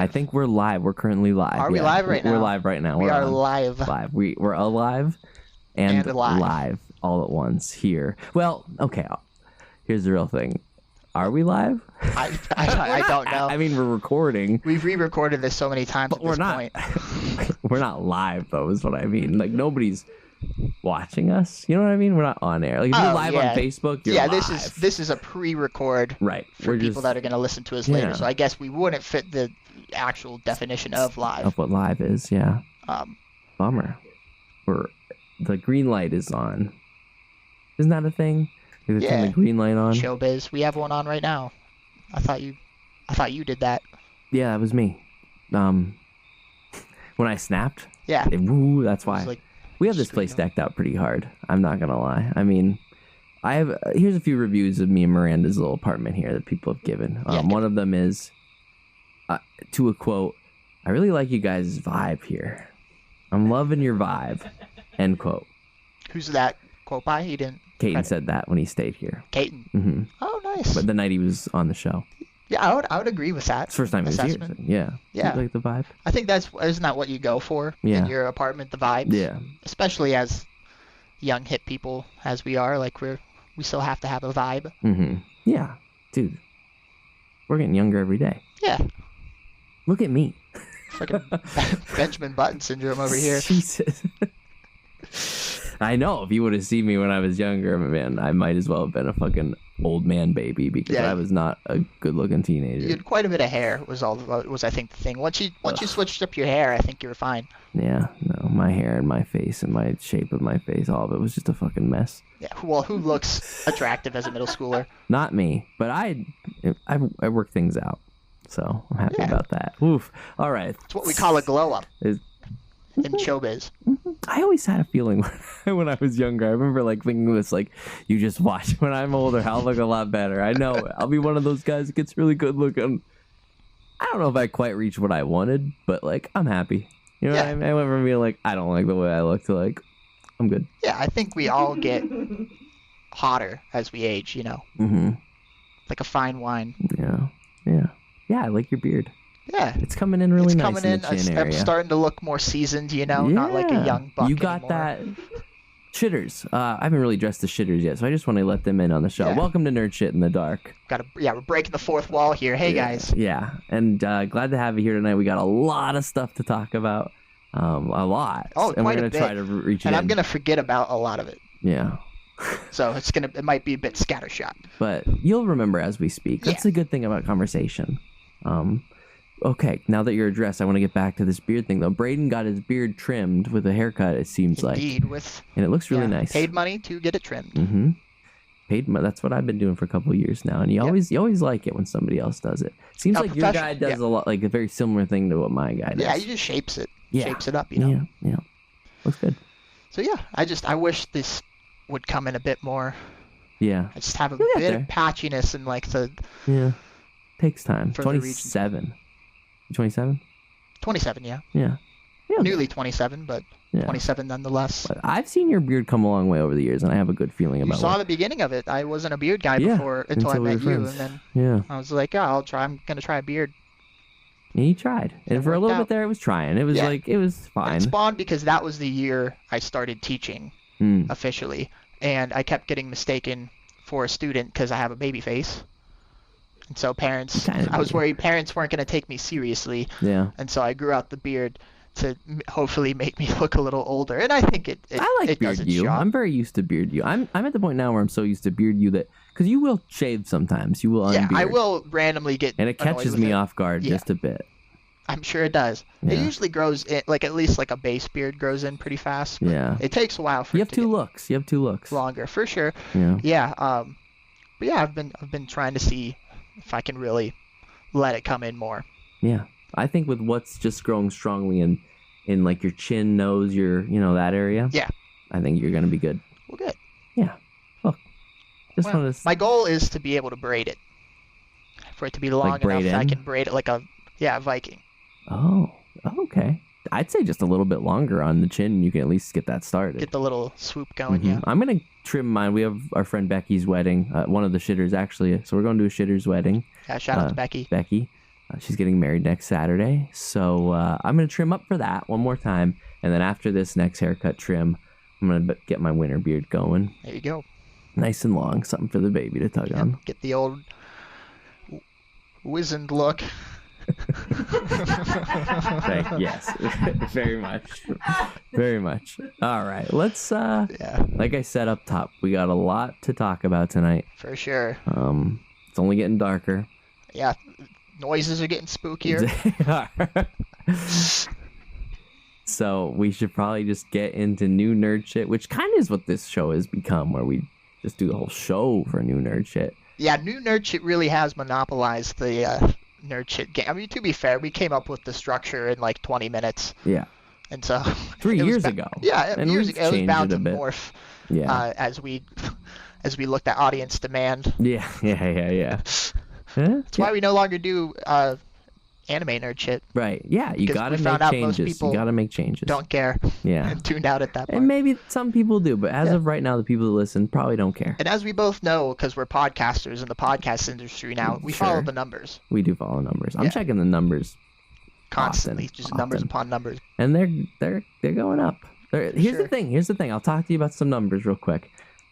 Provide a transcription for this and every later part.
I think we're live. We're currently live. Are we live right now? We're live right now. We We're are on. live. Live. We're alive and live all at once here. Well, okay. Here's the real thing. Are we live? I don't know. I mean, we're recording. We've re-recorded this so many times but at this point. We're not live, though, is what I mean. Like, nobody's watching us. You know what I mean? We're not on air. Like, if you're live on Facebook, you're live. This is a pre-record for people that are going to listen to us later. So I guess we wouldn't fit the actual definition of live. Of what live is, yeah. Bummer. The green light is on. Isn't that a thing? Turn the green light on. Showbiz. We have one on right now. I thought you did that. Yeah, that was me. When I snapped. Yeah. That's why. We have this place decked out pretty hard. I'm not gonna lie. I mean, here's a few reviews of me and Miranda's little apartment here that people have given. One of them is, to a quote, "I really like you guys' vibe here. I'm loving your vibe." End quote. Who's that quote by? He didn't. Caton said that when he stayed here. Caton. Mm-hmm. Oh, nice. But the night he was on the show. Yeah, I would agree with that. It's the first time he was here. So yeah. Yeah. You like the vibe? I think isn't that what you go for in your apartment, the vibes? Yeah. Especially as young hip people as we are, like we still have to have a vibe. Mm-hmm. Yeah. Dude. We're getting younger every day. Yeah. Look at me. Fucking Benjamin Button syndrome over here. Jesus. I know. If you would have seen me when I was younger, man, I might as well have been a fucking old man baby because I was not a good-looking teenager. You had quite a bit of hair. Was I think the thing. Once you switched up your hair, I think you were fine. Yeah. No, my hair and my face and my shape of my face, all of it was just a fucking mess. Yeah. Well, who looks attractive as a middle schooler? Not me, but I work things out, so I'm happy about that. Oof. All right. It's what we call a glow up. In showbiz. I always had a feeling when I was younger. I remember thinking this, you just watch. When I'm older, I'll look a lot better. I know I'll be one of those guys that gets really good looking. I don't know if I quite reached what I wanted, but I'm happy. You know what I mean? I went from being I don't like the way I look to I'm good. Yeah, I think we all get hotter as we age. You know. Mm-hmm. Like a fine wine. Yeah. Yeah. Yeah. I like your beard. Yeah. It's coming in really nice in the chin area. I'm starting to look more seasoned, not like a young buck You got anymore. that. Shitters. I haven't really dressed the shitters yet, so I just want to let them in on the show. Yeah. Welcome to Nerd Shit in the Dark. We're breaking the fourth wall here. Hey, guys. Yeah, and glad to have you here tonight. We got a lot of stuff to talk about. A lot. Oh, and quite we're a bit. Try to reach and I'm going to forget about a lot of it. Yeah. So it might be a bit scattershot. But you'll remember as we speak. That's the good thing about conversation. Okay, now that you're addressed, I want to get back to this beard thing, though. Braden got his beard trimmed with a haircut, it seems like. Indeed, and it looks really nice. Paid money to get it trimmed. Mm-hmm. Paid money. That's what I've been doing for a couple of years now, and you always like it when somebody else does it. Seems like your guy does a lot, a very similar thing to what my guy does. Yeah, he just shapes it. Yeah. Shapes it up, you know. Yeah. Looks good. So yeah, I wish this would come in a bit more. Yeah. I just have a bit of patchiness in the. Yeah. Takes time. 27. 27? 27, yeah. Yeah. Nearly 27, but 27 nonetheless. But I've seen your beard come a long way over the years, and I have a good feeling about it. You saw the beginning of it. I wasn't a beard guy before until I met you, and then I was like, I'm going to try a beard. And you tried. And for a little bit there, it was trying. It was it was fine. It spawned because that was the year I started teaching officially, and I kept getting mistaken for a student because I have a baby face. And so I was worried parents weren't going to take me seriously. Yeah. And so I grew out the beard to hopefully make me look a little older. And I think it I like beard you. I'm very used to beard you. I'm at the point now where I'm so used to beard you that because you will shave sometimes. You will unbeard. Yeah, I will randomly get and it catches me off guard just a bit. I'm sure it does. Yeah. It usually grows in, at least a base beard grows in pretty fast. Yeah. It takes a while for you have two looks. You have two looks. Longer, for sure. Yeah. Yeah. But yeah, I've been trying to see if I can really let it come in more. Yeah. I think with what's just growing strongly in your chin, nose, your that area. Yeah. I think you're gonna be good. Well, good. Yeah. Look. My goal is to be able to braid it. For it to be long enough that I can braid it like a Viking. Oh. Okay. I'd say just a little bit longer on the chin, and you can at least get that started. Get the little swoop going, yeah. I'm going to trim mine. We have our friend Becky's wedding, one of the shitters, actually. So we're going to do a shitter's wedding. Yeah, shout out to Becky. Becky. She's getting married next Saturday. So I'm going to trim up for that one more time. And then after this next haircut trim, I'm going to get my winter beard going. There you go. Nice and long. Something for the baby to tug on. Get the old wizened look. Yes, very much. Very much. All right, let's like I said up top, we got a lot to talk about tonight. For sure. It's only getting darker. Yeah, noises are getting spookier. So we should probably just get into new nerd shit, which kind of is what this show has become, where we just do the whole show for new nerd shit. Yeah, new nerd shit really has monopolized the nerd shit game. I mean, to be fair, we came up with the structure in like 20 minutes. Yeah. And so 3 years ago. Yeah, and years ago. It was bound to morph. Yeah. As we looked at audience demand. Yeah. That's why we no longer do anime nerd shit. Right. Yeah, you gotta make changes. You gotta make changes. Don't care. Yeah. And tuned out at that point. And maybe some people do, but as of right now, the people who listen probably don't care. And as we both know, because we're podcasters in the podcast industry now, we follow the numbers. We do follow numbers. I'm checking the numbers constantly, just numbers upon numbers. And they're going up. Here's the thing. I'll talk to you about some numbers real quick.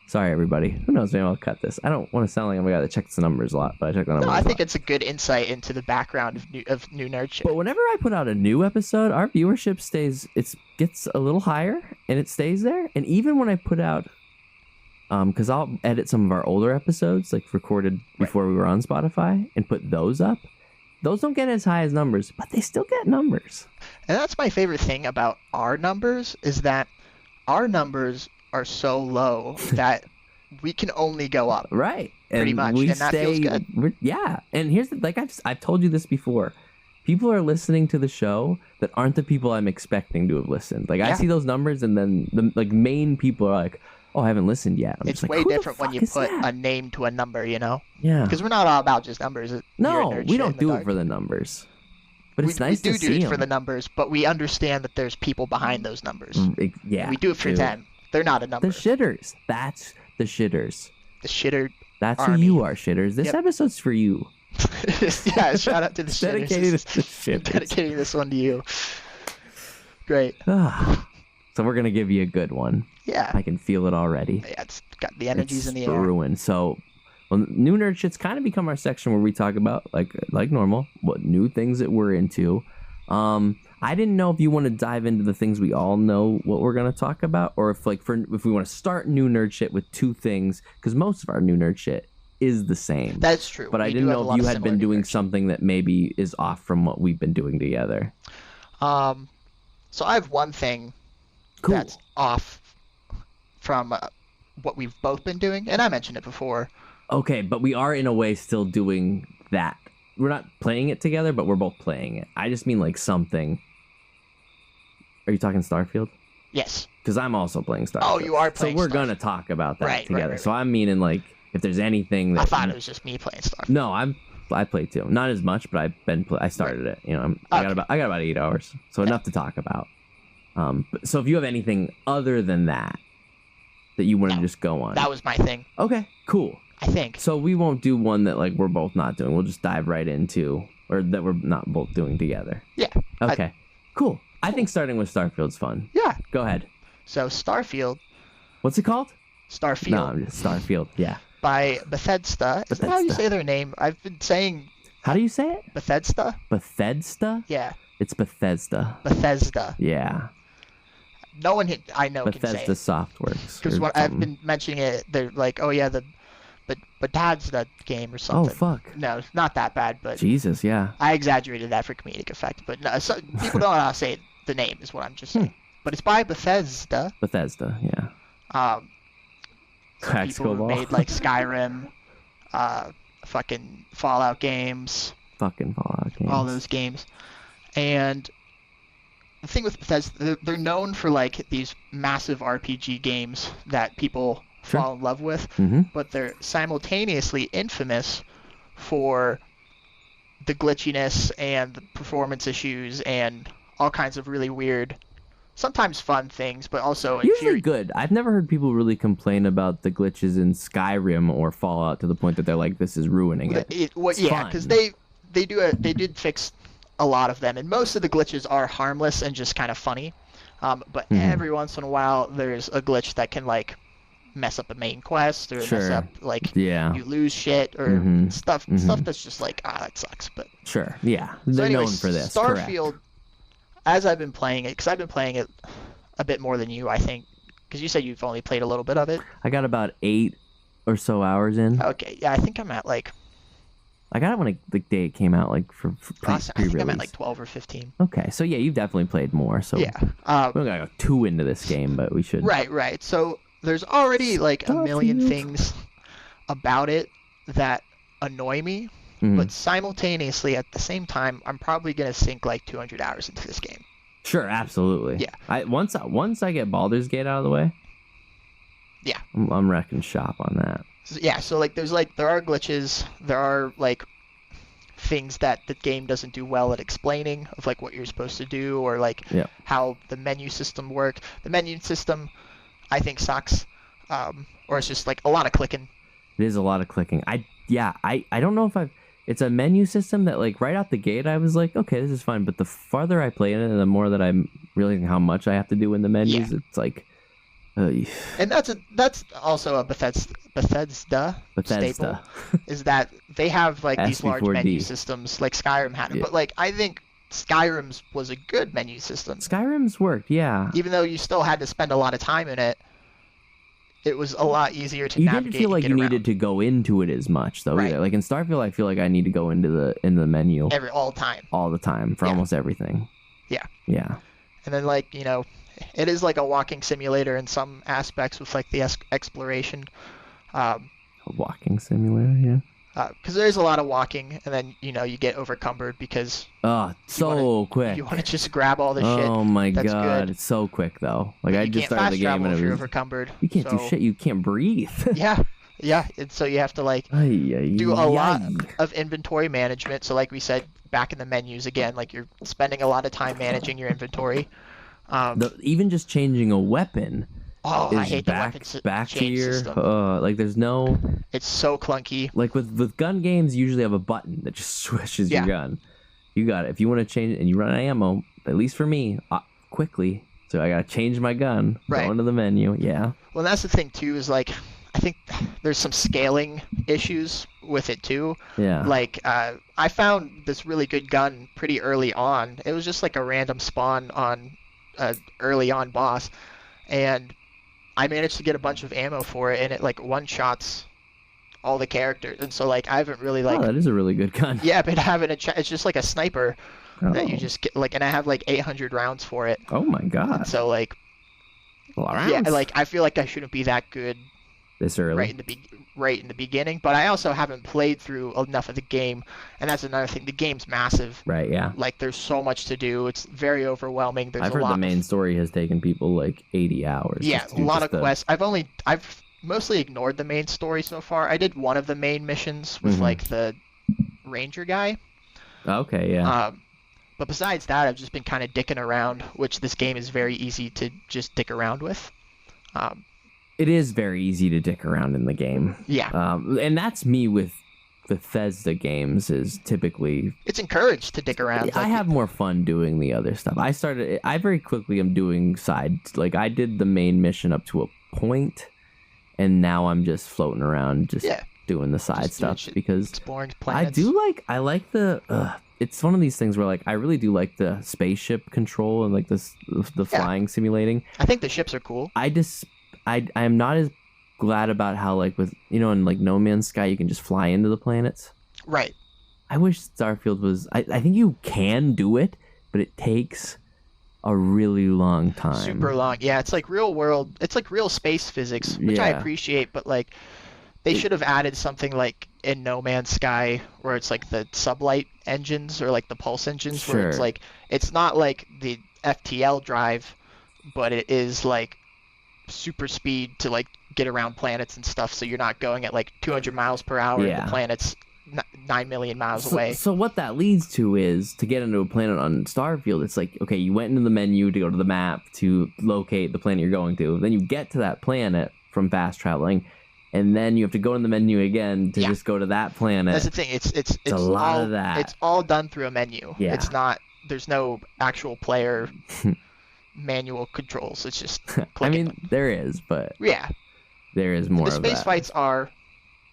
Sorry, everybody. Who knows? Maybe I'll cut this. I don't want to sound like I'm a guy that checks the numbers a lot, but I check the numbers. No, I think it's a good insight into the background of new nerd shit. But whenever I put out a new episode, our viewership gets a little higher, and it stays there. And even when I put out, because I'll edit some of our older episodes, like recorded before we were on Spotify, and put those up. Those don't get as high as numbers, but they still get numbers. And that's my favorite thing about our numbers is that our numbers are so low that we can only go up. Right. Pretty much. And that feels good. Yeah. And here's I've told you this before. People are listening to the show that aren't the people I'm expecting to have listened. Like I see those numbers and then the main people are like, oh, I haven't listened yet. It's way different when you put a name to a number, you know? Yeah. Because we're not all about just numbers. No, we don't do it for the numbers. But it's nice to see we do it for the numbers, but we understand that there's people behind those numbers. Yeah. We do it for them. They're not a number. The shitters. That's the shitters. The shitter. That's army. Who you are, shitters. This episode's for you. Yeah, shout out to the shitters. Dedicated to the shitters. Dedicating this one to you. Great. So we're going to give you a good one. Yeah. I can feel it already. Yeah, it's got the energies in the air. Brewing. So, new nerd shit's kind of become our section where we talk about, like normal, what new things that we're into. I didn't know if you want to dive into the things we all know what we're going to talk about, or if we want to start new nerd shit with two things, because most of our new nerd shit is the same. That's true. But I didn't know if you had been doing something that maybe is off from what we've been doing together. So I have one thing that's off from what we've both been doing, and I mentioned it before. Okay, but we are in a way still doing that. We're not playing it together, but we're both playing it. I just mean like something. Are you talking Starfield? Yes. Because I'm also playing Starfield. Oh, you are playing So we're going to talk about that together. Right. So I'm meaning like if there's anything that... I thought it was just me playing Starfield. No, I play too. Not as much, but I started it. You know, I got about 8 hours, so enough to talk about. So if you have anything other than that you want to just go on. That was my thing. Okay, cool. I think. So we won't do one that like we're both not doing. We'll just dive right into, or that we're not both doing together. Yeah. Okay. Cool. I think starting with Starfield's fun. Yeah. Go ahead. So Starfield. What's it called? Starfield. No, I'm just Starfield. Yeah. By Bethesda. Is that how you say their name? I've been saying. How do you say it? Bethesda. Bethesda? Yeah. It's Bethesda. Bethesda. Yeah. No one I know can say it. Bethesda Softworks. Because I've been mentioning it, they're like, oh yeah, but Bethesda game or something. Oh fuck. No, it's not that bad, but Jesus, yeah. I exaggerated that for comedic effect, but no, people don't know how to say the name is what I'm just saying. But it's by Bethesda. Bethesda, yeah. People who made like Skyrim, fucking Fallout games. All those games. And the thing with Bethesda, they're known for like these massive RPG games that people fall in love with, but they're simultaneously infamous for the glitchiness and the performance issues and all kinds of really weird, sometimes fun things, but also usually good. I've never heard people really complain about the glitches in Skyrim or Fallout to the point that they're like, this is ruining it. Yeah, because they did fix a lot of them, and most of the glitches are harmless and just kind of funny. But every once in a while, there's a glitch that can like mess up a main quest or mess up like you lose shit or stuff that's just like that sucks. But they're known for this. Starfield, correct. As I've been playing it, because I've been playing it a bit more than you, I think, because you said you've only played a little bit of it. I got about 8 or so hours in. Okay, yeah, I think I'm at like. I got it when the day it came out, like for pre-release. I think I'm at like 12 or 15. Okay, so yeah, you've definitely played more. So yeah, we don't gotta go too into this game, but we should. Right. So there's already like a million things about it that annoy me, but simultaneously at the same time, I'm probably gonna sink like 200 hours into this game. Sure, absolutely. Yeah. Once I get Baldur's Gate out of the way. Yeah. I'm wrecking shop on that. So like there are glitches, there are like things that the game doesn't do well at explaining of like what you're supposed to do or like how the menu system works. The menu system I think sucks. Or it's just like a lot of clicking. It is a lot of clicking. I don't know if it's a menu system that like right out the gate I was like, okay, this is fine, but the farther I play in it and the more that I'm realizing how much I have to do in the menus, it's like and that's also a Bethesda staple, is that they have like these large menu systems like Skyrim had it. But like I think Skyrim's was a good menu system. Skyrim's worked, yeah. Even though you still had to spend a lot of time in it, it was a lot easier to navigate. You didn't feel like you needed to go into it as much though either. Like in Starfield I feel like I need to go into the menu all the time for almost everything. Yeah. And then like, you know, it is like a walking simulator in some aspects with like the exploration. A walking simulator, yeah. Because there's a lot of walking, and then you know you get overcumbered because quick. You want to just grab all the shit. Oh my god, good. It's so quick though. Like I just started the game and you're overcumbered. You can't do shit. You can't breathe. yeah. And so you have to like do a lot of inventory management. So like we said, back in the menus again, like you're spending a lot of time managing your inventory. Even just changing a weapon. I hate the back to your system. Like there's no. It's so clunky. Like with gun games, you usually have a button that just switches your gun. You got it. If you want to change it and you run out of ammo, at least for me, quickly. So I gotta change my gun. Go into the menu. Yeah. Well, that's the thing too. Is like I think there's some scaling issues with it too. Yeah. Like I found this really good gun pretty early on. It was just like a random spawn on early on boss, and I managed to get a bunch of ammo for it, and it like one-shots all the characters. And so like I haven't really like. Oh, that is a really good gun. Yeah, but it's just like a sniper that you just get like, and I have like 800 rounds for it. Oh my god. And so like. A lot of rounds. Yeah, like I feel like I shouldn't be that good. This early. Right in the beginning, but I also haven't played through enough of the game, and that's another thing. The game's massive. Right. Yeah. Like there's so much to do. It's very overwhelming. I've heard the main story has taken people like 80 hours. Yeah, a lot of quests. I've mostly ignored the main story so far. I did one of the main missions with like the ranger guy. Okay. Yeah. But besides that, I've just been kind of dicking around, which this game is very easy to just dick around with. It is very easy to dick around in the game. Yeah. And that's me with Bethesda games is typically... It's encouraged to dick around. I have more fun doing the other stuff. I very quickly am doing sides. Like I did the main mission up to a point, and now I'm just floating around just doing the side stuff because exploring planets. I like the... it's one of these things where like I really do like the spaceship control and like the flying simulating. I think the ships are cool. I am not as glad about how like with in like No Man's Sky you can just fly into the planets. Right. I wish Starfield was. I think you can do it, but it takes a really long time. Super long. Yeah, it's like real world. It's like real space physics, which I appreciate, but like they should have added something like in No Man's Sky where it's like the sublight engines or like the pulse engines where it's like it's not like the FTL drive, but it is like super speed to like get around planets and stuff, so you're not going at like 200 miles per hour and the planet's 9 million miles away. So what that leads to is to get into a planet on Starfield, it's like, okay, you went into the menu to go to the map to locate the planet you're going to, then you get to that planet from fast traveling, and then you have to go in the menu again to just go to that planet. That's the thing. It's a lot of that. It's all done through a menu. Yeah. It's not. There's no actual player manual controls. It's just clicking. I mean, there is, but yeah, there is more of that. The space fights are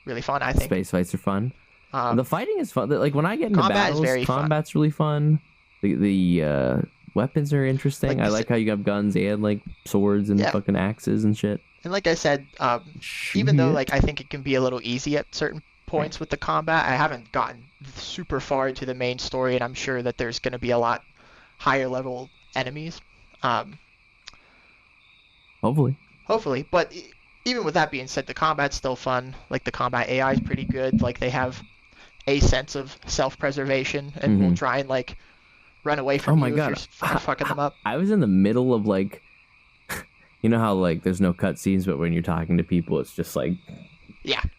really fun, I think. Space fights are fun. The fighting is fun. Like when I get into battles, combat's really fun. The weapons are interesting. I like how you have guns and like swords and fucking axes and shit. And like I said, even though like I think it can be a little easy at certain points with the combat, I haven't gotten super far into the main story, and I'm sure that there's going to be a lot higher level enemies. Hopefully, but even with that being said, the combat's still fun. Like the combat AI is pretty good. Like they have a sense of self-preservation, and will try and like run away from you if you're fucking them up. I was in the middle of like, you know how like there's no cutscenes, but when you're talking to people, it's just like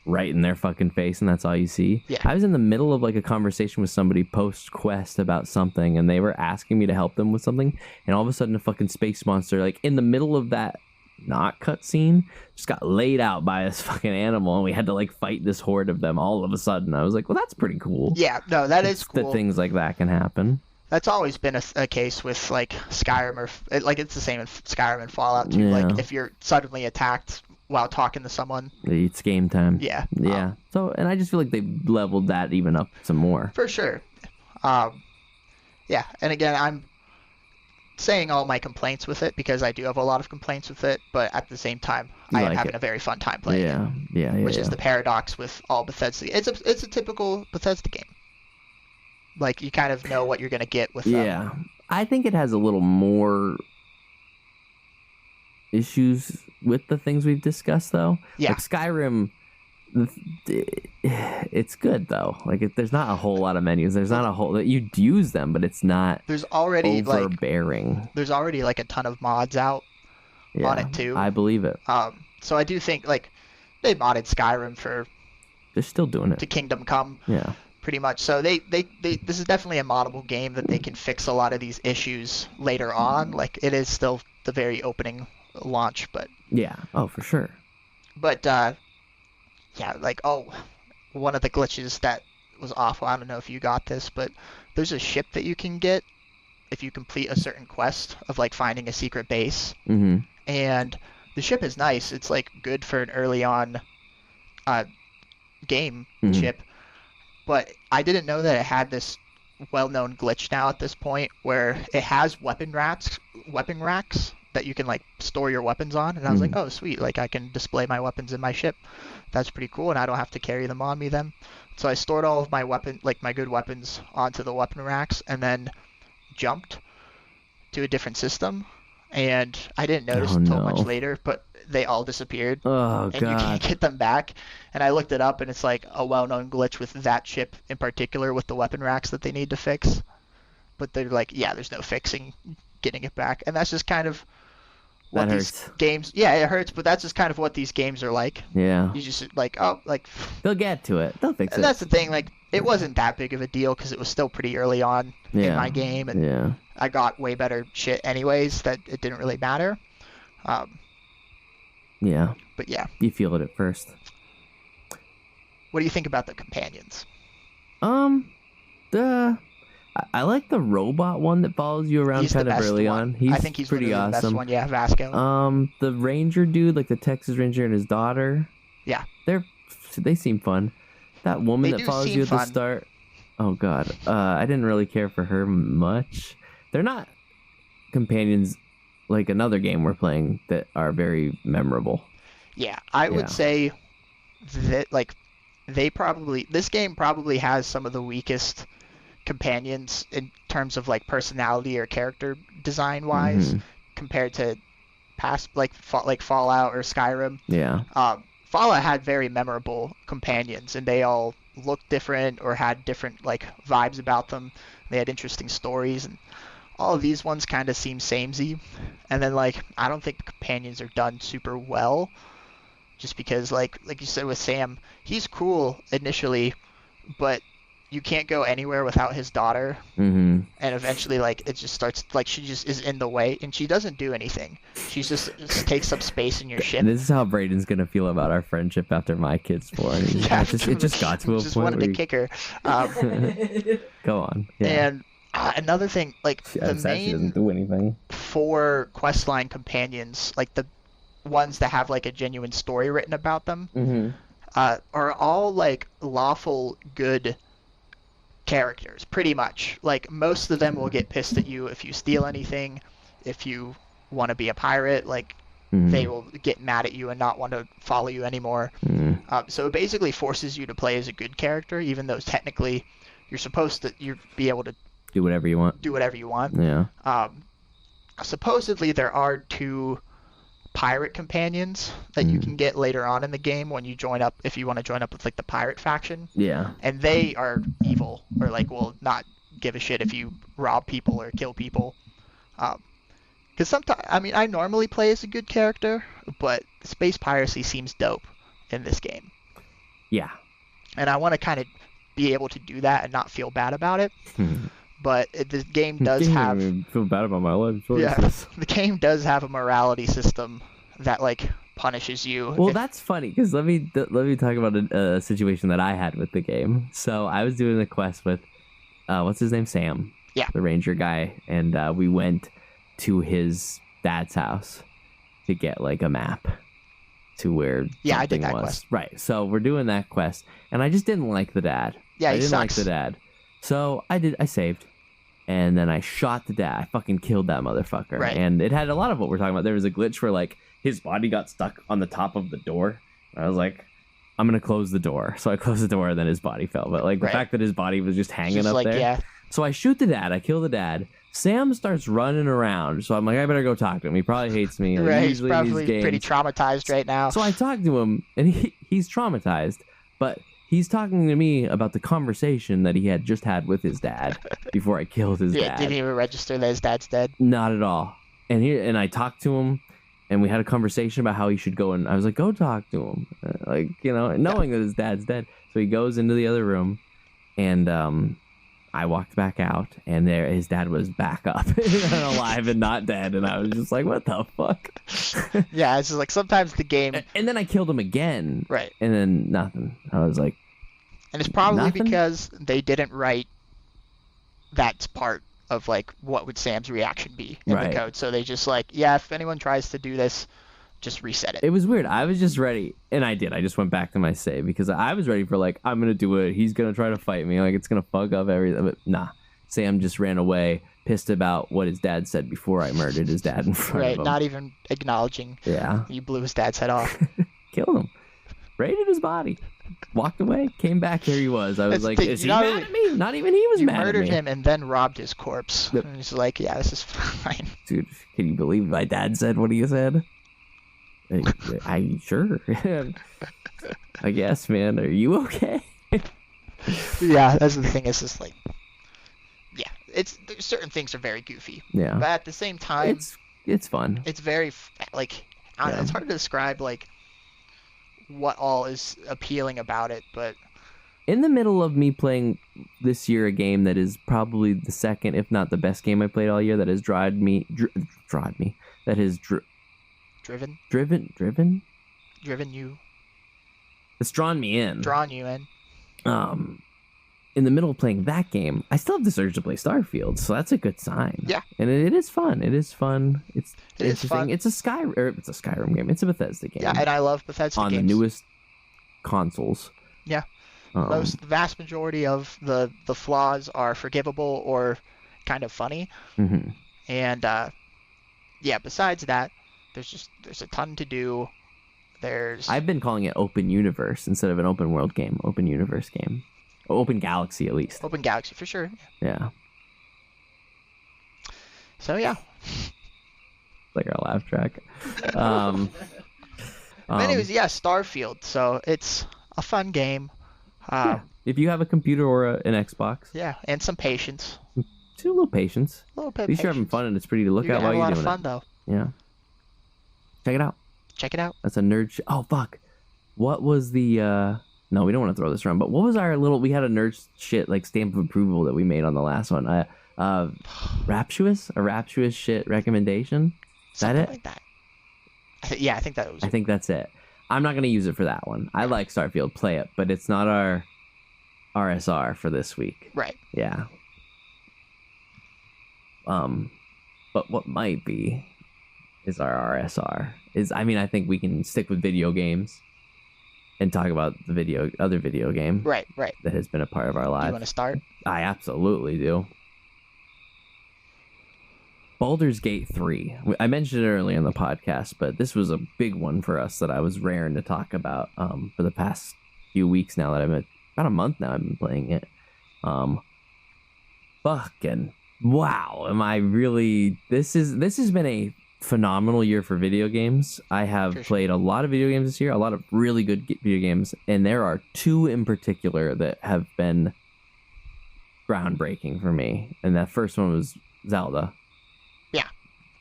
right in their fucking face, and that's all you see. Yeah. I was in the middle of like a conversation with somebody post-quest about something, and they were asking me to help them with something, and all of a sudden a fucking space monster, like in the middle of that not cutscene, just got laid out by this fucking animal, and we had to like fight this horde of them all of a sudden. I was like, well, that's pretty cool. Yeah, no, that is cool. That things like that can happen. That's always been a case with like Skyrim, or like it's the same in Skyrim and Fallout too. Like if you're suddenly attacked while talking to someone, it's game time. Yeah. So, and I just feel like they've leveled that even up some more. For sure. Yeah, and again, I'm saying all my complaints with it because I do have a lot of complaints with it, but at the same time, I am having a very fun time playing it. Yeah. Which is the paradox with all Bethesda. It's a typical Bethesda game. Like you kind of know what you're gonna get with them. Yeah, I think it has a little more issues with the things we've discussed, though. Yeah. Like Skyrim, it's good though. Like there's not a whole lot of menus. There's not a whole. You'd use them, but it's not. There's already overbearing. There's already like a ton of mods out on it too. I believe it. So I do think like they modded Skyrim for. They're still doing it to Kingdom Come. Yeah. Pretty much. So they this is definitely a moddable game that they can fix a lot of these issues later on. Like it is still the very opening launch, but yeah. Oh, for sure. But yeah, like one of the glitches that was awful. I don't know if you got this, but there's a ship that you can get if you complete a certain quest of like finding a secret base. And the ship is nice. It's like good for an early on game ship. But I didn't know that it had this well-known glitch now at this point where it has weapon racks that you can like store your weapons on. And I was like, oh, sweet. Like I can display my weapons in my ship. That's pretty cool. And I don't have to carry them on me then. So I stored all of my my good weapons onto the weapon racks and then jumped to a different system. And I didn't notice until much later, but they all disappeared. Oh, and you can't get them back. And I looked it up, and it's like a well-known glitch with that ship in particular with the weapon racks that they need to fix. But they're like, yeah, there's no fixing getting it back. And that's just kind of what these games... Yeah, it hurts, but that's just kind of what these games are like. Yeah. You just like, oh, like... They'll get to it. They'll fix it. And that's the thing, like, it wasn't that big of a deal because it was still pretty early on in my game. And I got way better shit anyways that it didn't really matter. Yeah. But yeah. You feel it at first. What do you think about the companions? I like the robot one that follows you around kind of early on. I think he's pretty awesome. The best one. Yeah, Vasco. The ranger dude, like the Texas Ranger and his daughter. Yeah. They seem fun. That woman that follows you at the start. Oh god. I didn't really care for her much. They're not companions like another game we're playing that are very memorable. Yeah, I would say that like this game probably has some of the weakest companions in terms of like personality or character design wise compared to past like Fallout or Skyrim. Yeah. Fallout had very memorable companions and they all looked different or had different like vibes about them. They had interesting stories, and all of these ones kind of seem samey. And then like I don't think the companions are done super well, just because like you said with Sam, he's cool initially, but you can't go anywhere without his daughter. Mm-hmm. And eventually, like, it just starts, like, she just is in the way, and she doesn't do anything. She just takes up space in your ship. And this is how Braden's gonna feel about our friendship after my kid's born. Yeah, it just got to a just point wanted where to kick her. Go on. Yeah. And another thing, like, the she doesn't main do anything. 4 questline companions, like the ones that have like a genuine story written about them, are all like lawful good characters, pretty much. Like, most of them will get pissed at you if you steal anything. If you want to be a pirate, like, they will get mad at you and not want to follow you anymore. So it basically forces you to play as a good character, even though technically you're supposed to be able to do whatever you want. Yeah. Supposedly there are 2 pirate companions that you can get later on in the game when you join up, if you want to join up with like the pirate faction. Yeah. And they are evil, or like will not give a shit if you rob people or kill people. Because sometimes, I mean, I normally play as a good character, but space piracy seems dope in this game. Yeah. And I want to kind of be able to do that and not feel bad about it. But the game does have... feel bad about my life choices. Yeah, the game does have a morality system that, like, punishes you. Well, that's funny, because let me talk about a situation that I had with the game. So I was doing a quest with, what's his name? Sam. Yeah. The ranger guy. And we went to his dad's house to get, like, a map to where I did that was. Quest. Right. So we're doing that quest. And I just didn't like the dad. Yeah, I didn't sucks. like the dad. So I saved. And then I shot the dad. I fucking killed that motherfucker. Right. And it had a lot of what we're talking about. There was a glitch where, like, his body got stuck on the top of the door. And I was like, I'm going to close the door. So I closed the door, and then his body fell. But, like, the fact that his body was just hanging up there. Yeah. So I shoot the dad. I kill the dad. Sam starts running around. So I'm like, I better go talk to him. He probably hates me. Like, right, he's probably pretty traumatized right now. So I talked to him, and he's traumatized. But he's talking to me about the conversation that he had just had with his dad before I killed his dad. Didn't even register that his dad's dead? Not at all. And I talked to him, and we had a conversation about how he should go, and I was like, go talk to him. Like, you know, knowing that his dad's dead. So he goes into the other room, and I walked back out, and there his dad was back up and alive and not dead, and I was just like, what the fuck? Yeah, it's just like sometimes the game... And then I killed him again. Right. And then nothing. I was like... And it's probably because they didn't write that part of, like, what would Sam's reaction be in the code. So they just like, yeah, if anyone tries to do this, just reset it. It was weird. I was just ready, and I did. I just went back to my save because I was ready for, like, I'm going to do it. He's going to try to fight me. Like, it's going to fuck up everything. But nah, Sam just ran away, pissed about what his dad said before I murdered his dad in front of him. Right, not even acknowledging. Yeah. You blew his dad's head off. Killed him. Raided his body. Walked away, came back, there he was. I was like, is he mad at me? Not even he was mad at me. You murdered him and then robbed his corpse. Yep. And he's like, yeah, this is fine. Dude, can you believe my dad said what he said? I sure. I guess, man. Are you okay? Yeah, that's the thing. It's just like, yeah, certain things are very goofy. Yeah. But at the same time, it's fun. It's very like, I don't know, it's hard to describe like what all is appealing about it, but in the middle of me playing this year a game that is probably the second, if not the best game I played all year, that has driven you. It's drawn me in. Drawn you in. In the middle of playing that game, I still have this urge to play Starfield, so that's a good sign. Yeah. And it is fun. It is fun. It's fun. It's a Skyrim game. It's a Bethesda game. Yeah, and I love Bethesda games. On the newest consoles. Yeah. The vast majority of the flaws are forgivable or kind of funny. Mm-hmm. And besides that, there's a ton to do. I've been calling it open universe instead of an open world game. Open universe game. Open galaxy, at least. Open galaxy, for sure. Yeah. So, yeah. Like our laugh track. Anyways, Starfield. So, it's a fun game. If you have a computer or an Xbox. Yeah, and some patience. Just a little patience. At least you're having fun, and it's pretty to look at while you're doing it. You're having a lot of fun, though. Yeah. Check it out. Check it out. That's a nerd... Oh, fuck. What was the No, we don't want to throw this around. But what was our little? We had a nerd shit like stamp of approval that we made on the last one. Rapturous, a rapturous shit recommendation. Is that it? Like that. I think that was. I think that's it. I'm not gonna use it for that one. I like Starfield, play it, but it's not our RSR for this week. Right. Yeah. But what might be is our RSR. I think we can stick with video games and talk about the other video game. Right. That has been a part of our lives. You want to start? I absolutely do. Baldur's Gate 3. I mentioned it earlier in the podcast, but this was a big one for us that I was raring to talk about for the past few weeks now that about a month now I've been playing it. Fucking wow, am I really... This has been a phenomenal year for video games. I have played a lot of video games this year, a lot of really good video games, and there are two in particular that have been groundbreaking for me. And that first one was Zelda. Yeah,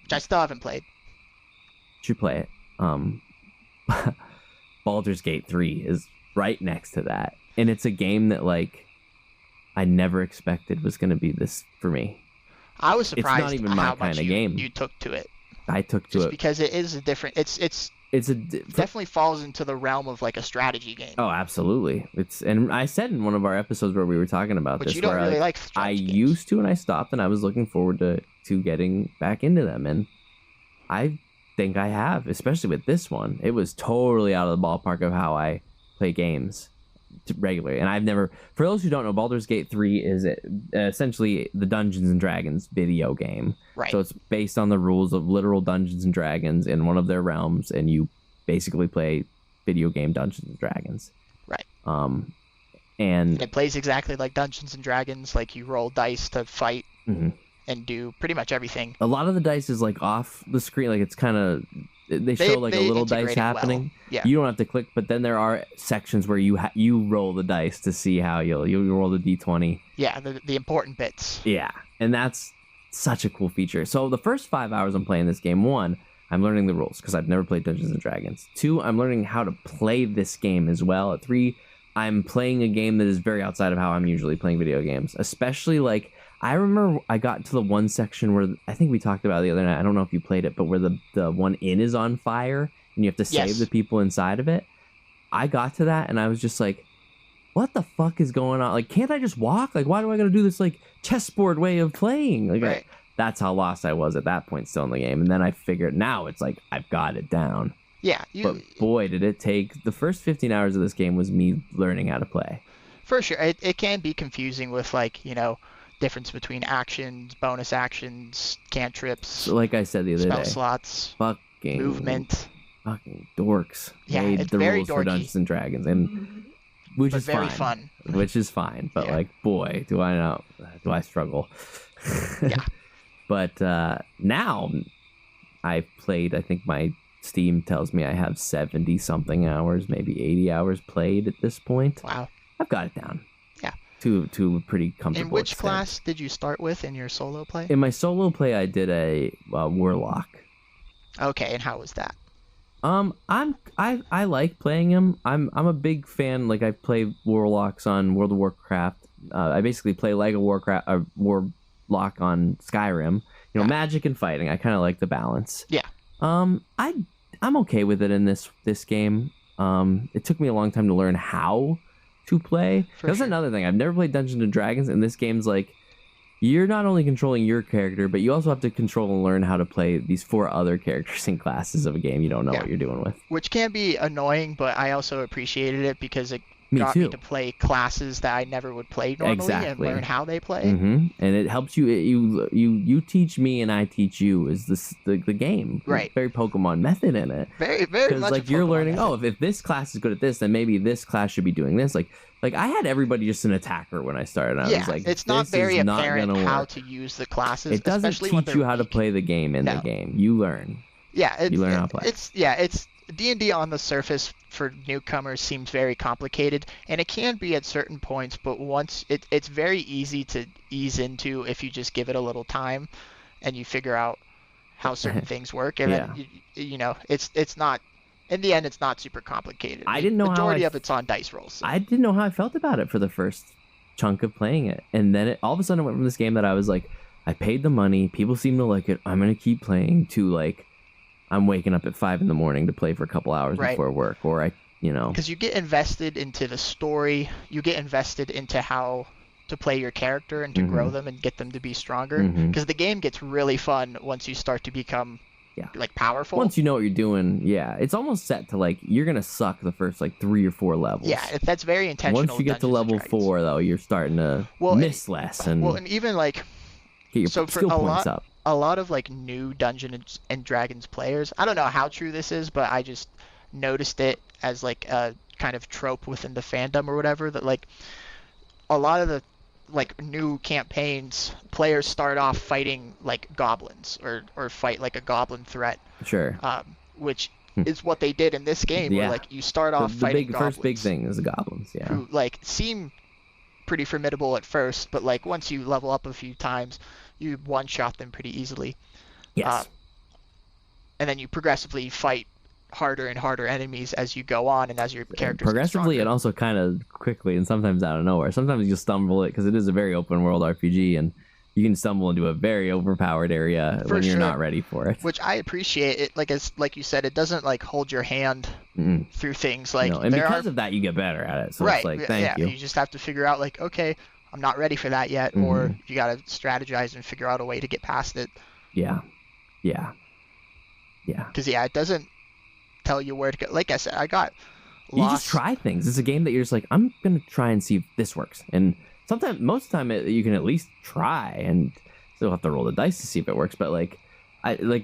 which I still haven't played. You should play it. Baldur's Gate 3 is right next to that. And it's a game that, like, I never expected was going to be this for me. I was surprised. It's not even my kind of game. You took to it. I took to it because it is a different. Definitely falls into the realm of like a strategy game. Oh, absolutely. And I said in one of our episodes where we were talking about this, you don't really like I games. used to, and I stopped, and I was looking forward to getting back into them, and I think I have, especially with this one. It was totally out of the ballpark of how I play games regularly. And I've never, for those who don't know, Baldur's Gate 3 is essentially the Dungeons and Dragons video game. Right. So it's based on the rules of literal Dungeons and Dragons in one of their realms, and you basically play video game Dungeons and Dragons. Right. And it plays exactly like Dungeons and Dragons, like you roll dice to fight and do pretty much everything. A lot of the dice is like off the screen, like it's kind of they show like a little dice happening. Well. Yeah. You don't have to click, but then there are sections where you roll the dice to see how you roll the d20. Yeah, the important bits. Yeah, and that's such a cool feature. So the first 5 hours I'm playing this game, 1, I'm learning the rules because I've never played Dungeons and Dragons. 2, I'm learning how to play this game as well. 3, I'm playing a game that is very outside of how I'm usually playing video games, especially like. I remember I got to the one section where I think we talked about it the other night. I don't know if you played it, but where the one inn is on fire and you have to save the people inside of it. I got to that and I was just like, what the fuck is going on? Like, can't I just walk? Like, why do I got to do this like chessboard way of playing? Like, that's how lost I was at that point still in the game. And then I figured now it's like, I've got it down. Yeah. But boy, did it take, the first 15 hours of this game was me learning how to play. For sure. It can be confusing with like, difference between actions, bonus actions, cantrips. So like I said the other day, spell slots, movement. Fucking dorks. Yeah, made it's the very rules dorky. for Dungeons and Dragons, and which is very fine. fun. Which is fine, but like, boy, do I struggle. Yeah. But now I've played. I think my Steam tells me I have 70 something hours, maybe 80 hours played at this point. Wow. I've got it down. Yeah. To a pretty comfortable In which extent. class did you start with in your solo play? In my solo play, I did a warlock. Okay, and how was that? I like playing him. I'm a big fan. Like I play warlocks on World of Warcraft. I basically play like a warlock on Skyrim. Magic and fighting. I kind of like the balance. Yeah. I'm okay with it in this game. It took me a long time to learn how to play. That's another thing. I've never played Dungeons and Dragons, and this game's like you're not only controlling your character, but you also have to control and learn how to play these 4 other characters and classes of a game you don't know what you're doing with. Which can be annoying, but I also appreciated it because it got me to play classes that I never would play normally and learn how they play. Mm-hmm. And it helps you. You teach me and I teach you is the game. Right. Very Pokemon method in it. Very, very much. Because like you're learning. Method. If this class is good at this, then maybe this class should be doing this. Like I had everybody just an attacker when I started. I was like, it's not very apparent how to use the classes. It doesn't teach you how to play the game in the game. You learn. Yeah. You learn how to play. It's D&D on the surface for newcomers seems very complicated, and it can be at certain points, but once it's very easy to ease into if you just give it a little time and you figure out how certain things work, and then it's not in the end, it's not super complicated. I didn't know majority of it's on dice rolls. So. I didn't know how I felt about it for the first chunk of playing it, and then all of a sudden it went from this game that I was like, I paid the money, people seem to like it, I'm gonna keep playing, to like, I'm waking up at 5 a.m. to play for a couple hours before work, or because you get invested into the story, you get invested into how to play your character and to grow them and get them to be stronger, because the game gets really fun once you start to become like powerful. Once you know what you're doing, it's almost set to like you're gonna suck the first like 3 or 4 levels. Yeah, that's very intentional. Once you get to level 4, though, you're starting to miss less and even like get your skill points up. A lot of like new Dungeons and Dragons players, I don't know how true this is, but I just noticed it as like a kind of trope within the fandom or whatever, that like a lot of the like new campaigns, players start off fighting like goblins or fight like a goblin threat. Sure. Which is what they did in this game. Where, like you start off fighting goblins. First big thing is the goblins. Yeah. Who like seem pretty formidable at first, but like once you level up a few times, you one-shot them pretty easily. Yes. And then you progressively fight harder and harder enemies as you go on and as your characters progressively and also kind of quickly and sometimes out of nowhere. Sometimes you stumble it because it is a very open world RPG and you can stumble into a very overpowered area when you're not ready for it. Which I appreciate. It like you said, it doesn't like hold your hand through things like and because of that you get better at it. So it's like thank you. You just have to figure out like, okay, I'm not ready for that yet, or you gotta strategize and figure out a way to get past it. Yeah. Because it doesn't tell you where to go. Like I said, I got lost. You just try things. It's a game that you're just like, I'm gonna try and see if this works. And most of the time you can at least try, and still have to roll the dice to see if it works. But like,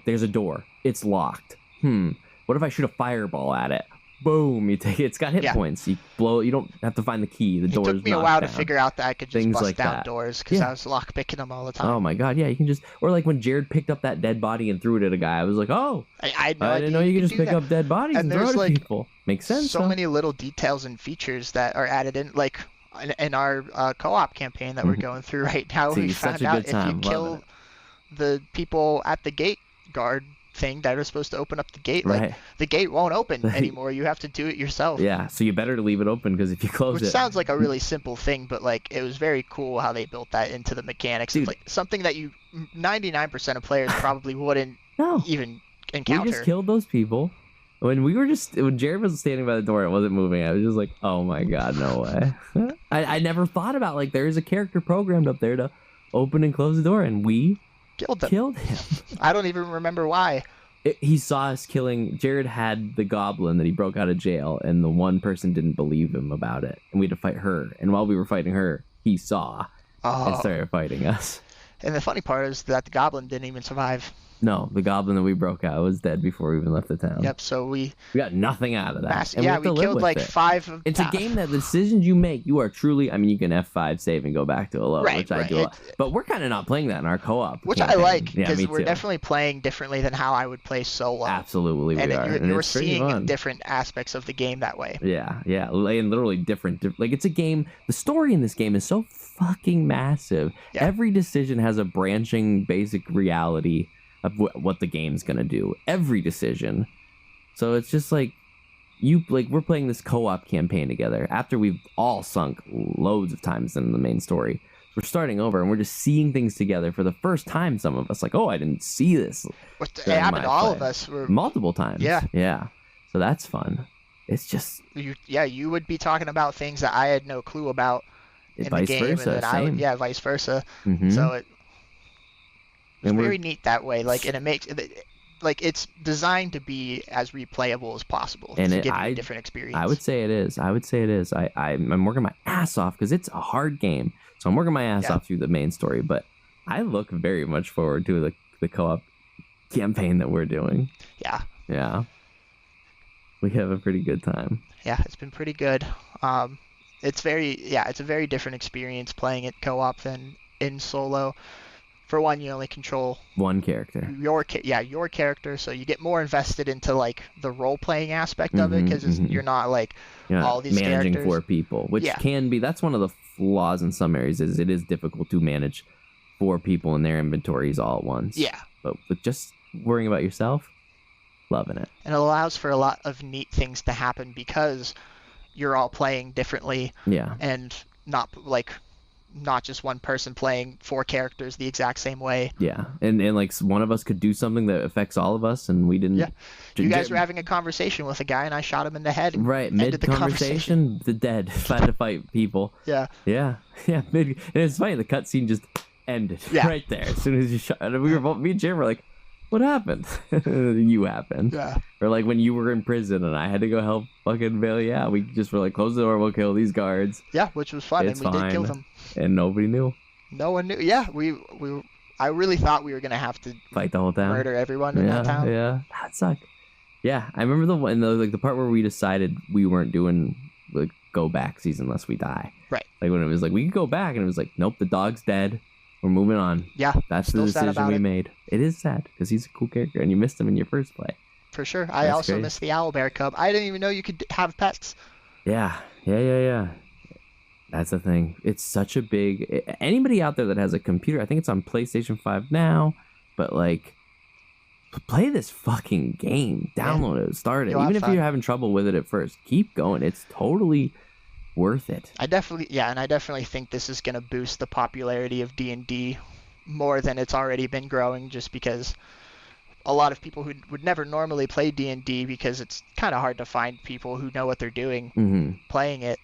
there's a door. It's locked. What if I shoot a fireball at it? Boom! You take it. It's got hit points. You blow it. You don't have to find the key. The door's knocked down. It took me a while to figure out that I could just things bust like down that. doors because I was lock picking them all the time. Oh my god! Yeah, you can just, or like when Jared picked up that dead body and threw it at a guy. I was like, oh, I didn't know you could just pick up dead bodies and throw it at people. Makes sense. So many little details and features that are added in, like in our co-op campaign that we're going through right now. We found out if you kill the people at the gate guard thing that are supposed to open up the gate, like the gate won't open anymore. You have to do it yourself. Yeah, so you better leave it open because if you close Which sounds like a really simple thing, but like it was very cool how they built that into the mechanics. Dude, like something that 99% of players probably wouldn't even encounter. We just killed those people. When Jared was standing by the door, it wasn't moving. I was just like, oh my god, no way. I never thought about like there is a character programmed up there to open and close the door, and we killed him. I don't even remember why. He saw us killing. Jared had the goblin that he broke out of jail, and the one person didn't believe him about it, and we had to fight her. And while we were fighting her, he saw and started fighting us. And the funny part is that the goblin didn't even survive. No, the goblin that we broke out was dead before we even left the town. Yep, so we got nothing out of that. We killed like 5 It's a game that the decisions you make, you are truly, I mean, you can F5 save and go back to a low, which I do. But we're kind of not playing that in our co-op. Which campaign. I like, because we're definitely playing differently than how I would play solo. Absolutely, we are. And you're seeing different aspects of the game that way. Yeah, and literally different. Like, it's a game, the story in this game is so fucking massive. Yeah. Every decision has a branching basic reality of what the game's gonna do. Every decision. So it's just like we're playing this co-op campaign together after we've all sunk loads of times in the main story. We're starting over and we're just seeing things together for the first time. Some of us like, oh, I didn't see this. It happened to all of us. Multiple times. Yeah. So that's fun. It's just you would be talking about things that I had no clue about in the game, and then vice versa. Mm-hmm. So it's very neat that way. Like, and it makes like it's designed to be as replayable as possible and to give you a different experience. I would say it is. I'm working my ass off because it's a hard game. So I'm working my ass off through the main story, but I look very much forward to the co-op campaign that we're doing. Yeah. We have a pretty good time. Yeah, it's been pretty good. It's a very different experience playing it co-op than in solo. For one, you only control one character. Your character, so you get more invested into like the role-playing aspect of it because you're not like all these managing characters. 4 people, which can be. That's one of the flaws in some areas. Is it is difficult to manage 4 people in their inventories all at once. Yeah. But with just worrying about yourself, Loving it. And it allows for a lot of neat things to happen because you're all playing differently. Yeah. And not just one person playing 4 characters the exact same way. Yeah, and like one of us could do something that affects all of us, and we didn't. Yeah, you guys were having a conversation with a guy, and I shot him in the head. And right, mid conversation, the dead had to fight people. Yeah. Mid, and it's funny. The cutscene just ended right there as soon as you shot. And we were both, me and Jim were like, "What happened?" You happened. Yeah. Or like when you were in prison and I had to go help fucking Bail. Yeah, we just were like, close the door, we'll kill these guards. Yeah, which was fun, and we did kill them. And nobody knew. No one knew. Yeah, I really thought we were gonna have to fight the whole town, murder everyone in that town. Yeah, that sucked. Yeah, I remember the part where we decided we weren't doing like go backsies unless we die. Right. Like when it was like we could go back, and it was like, nope, the dog's dead. We're moving on. Yeah. That's the decision we made. It is sad because he's a cool character, and you missed him in your first play. For sure. I also missed the owlbear cub. I didn't even know you could have pets. Yeah. That's the thing. It's such a big... Anybody out there that has a computer, I think it's on PlayStation 5 now, but like, play this fucking game. Download it. Start it. Even if you're having trouble with it at first, keep going. It's totally worth it. I definitely think this is going to boost the popularity of D&D more than it's already been growing, just because a lot of people who would never normally play D&D, because it's kind of hard to find people who know what they're doing playing it.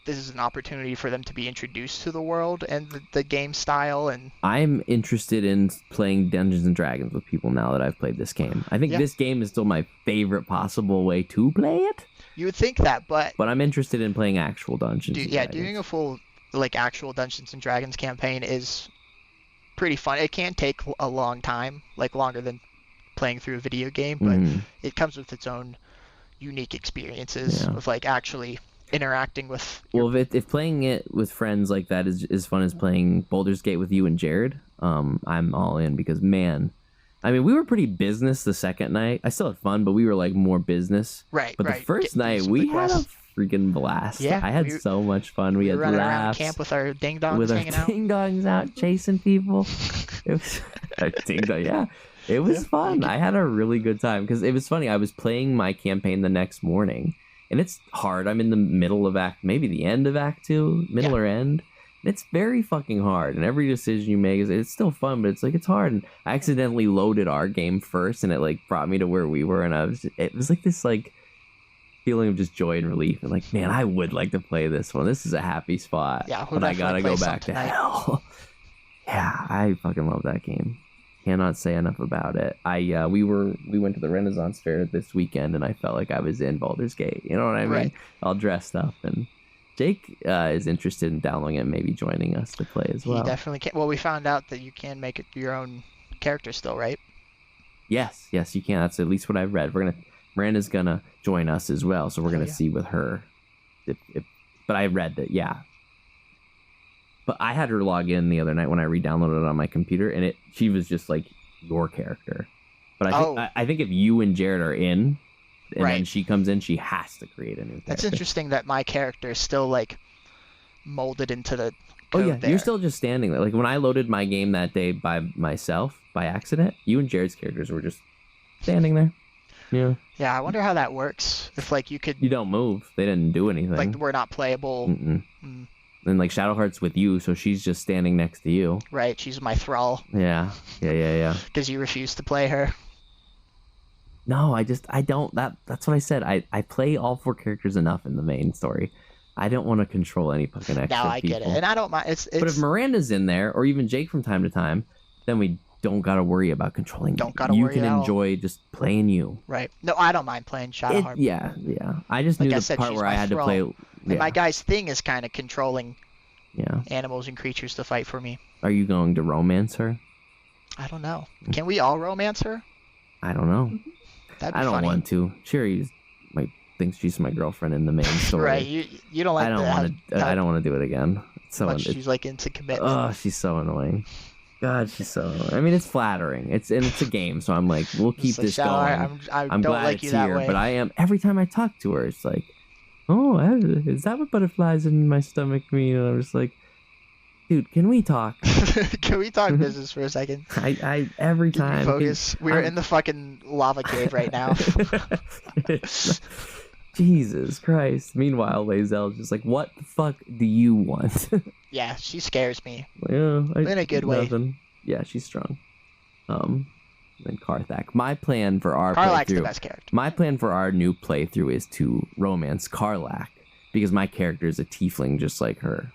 This is an opportunity for them to be introduced to the world and the game style. And I'm interested in playing Dungeons and Dragons with people now that I've played this game. I think this game is still my favorite possible way to play it. You would think that, but I'm interested in playing actual Dungeons and Dragons. Doing a full actual Dungeons and Dragons campaign is pretty fun. It can take a long time, longer than playing through a video game, but it comes with its own unique experiences of actually interacting with if playing it with friends like that is as fun as playing Baldur's Gate with you and Jared, I'm all in, because man, I mean, we were pretty business the second night. I still had fun, but we were more business. Right. But the first night we had a freaking blast. Yeah, I had so much fun. We had running laughs around camp with our ding dongs hanging out. Ding dongs out chasing people. It was it was fun. I had a really good time, because it was funny. I was playing my campaign the next morning. And it's hard. I'm in the middle of maybe the end of Act 2, middle or end. And it's very fucking hard. And every decision you make, it's still fun, but it's hard. And I accidentally loaded our game first, and it brought me to where we were. And it was this feeling of just joy and relief. And man, I would like to play this one. This is a happy spot. Yeah, but I gotta go back to hell. Yeah, I fucking love that game. Cannot say enough about it. We went to the Renaissance Fair this weekend, and I felt like I was in Baldur's Gate. You know what I mean? Right. All dressed up, and Jake is interested in downloading it and maybe joining us to play as well. He definitely can. Well, we found out that you can make it your own character still, right? Yes, you can. That's at least what I've read. Miranda's gonna join us as well, so we're gonna see with her. But I read that, yeah. But I had her log in the other night when I re-downloaded it on my computer, and she was just your character. But I think if you and Jared are in, and then she comes in, she has to create a new character. That's interesting that my character is still molded into the code there. You're still just standing there. When I loaded my game that day by myself, by accident, you and Jared's characters were just standing there. Yeah. Yeah, I wonder how that works. If you could... You don't move. They didn't do anything. We're not playable. And Shadowheart's with you, so she's just standing next to you. Right, she's my thrall. Yeah. Because you refuse to play her. No, I don't. That's what I said. I play all 4 characters enough in the main story. I don't want to control any fucking extra people. No, I get it, and I don't mind. But if Miranda's in there, or even Jake from time to time, then we don't gotta worry about controlling. You can enjoy just playing you. Right. No, I don't mind playing Shadowheart. Yeah. I just knew the part where I had to play. And my guy's thing is kind of controlling animals and creatures to fight for me. Are you going to romance her? I don't know. Can we all romance her? I don't know. That'd be I don't funny. want to. Sherry thinks she's my girlfriend in the main story. Right. You don't like that. I don't want to do it again. She's into commitment. Oh, she's so annoying. God, she's so annoying. I mean, it's flattering. It's a game, so I'm we'll keep this going. I'm glad like it's here, but I am. Every time I talk to her, it's oh, is that what butterflies in my stomach mean? And I'm just Dude, can we talk? Can we talk business for a second? I every time. Focus. We're in the fucking lava cave right now. Jesus Christ. Meanwhile, Lae'zel's just like, what the fuck do you want? Yeah, she scares me. Yeah, in a good way. Yeah, she's strong. And Karthak. My plan for our Karlak's playthrough, the best character. My plan for our new playthrough is to romance Karlak because my character is a tiefling just like her.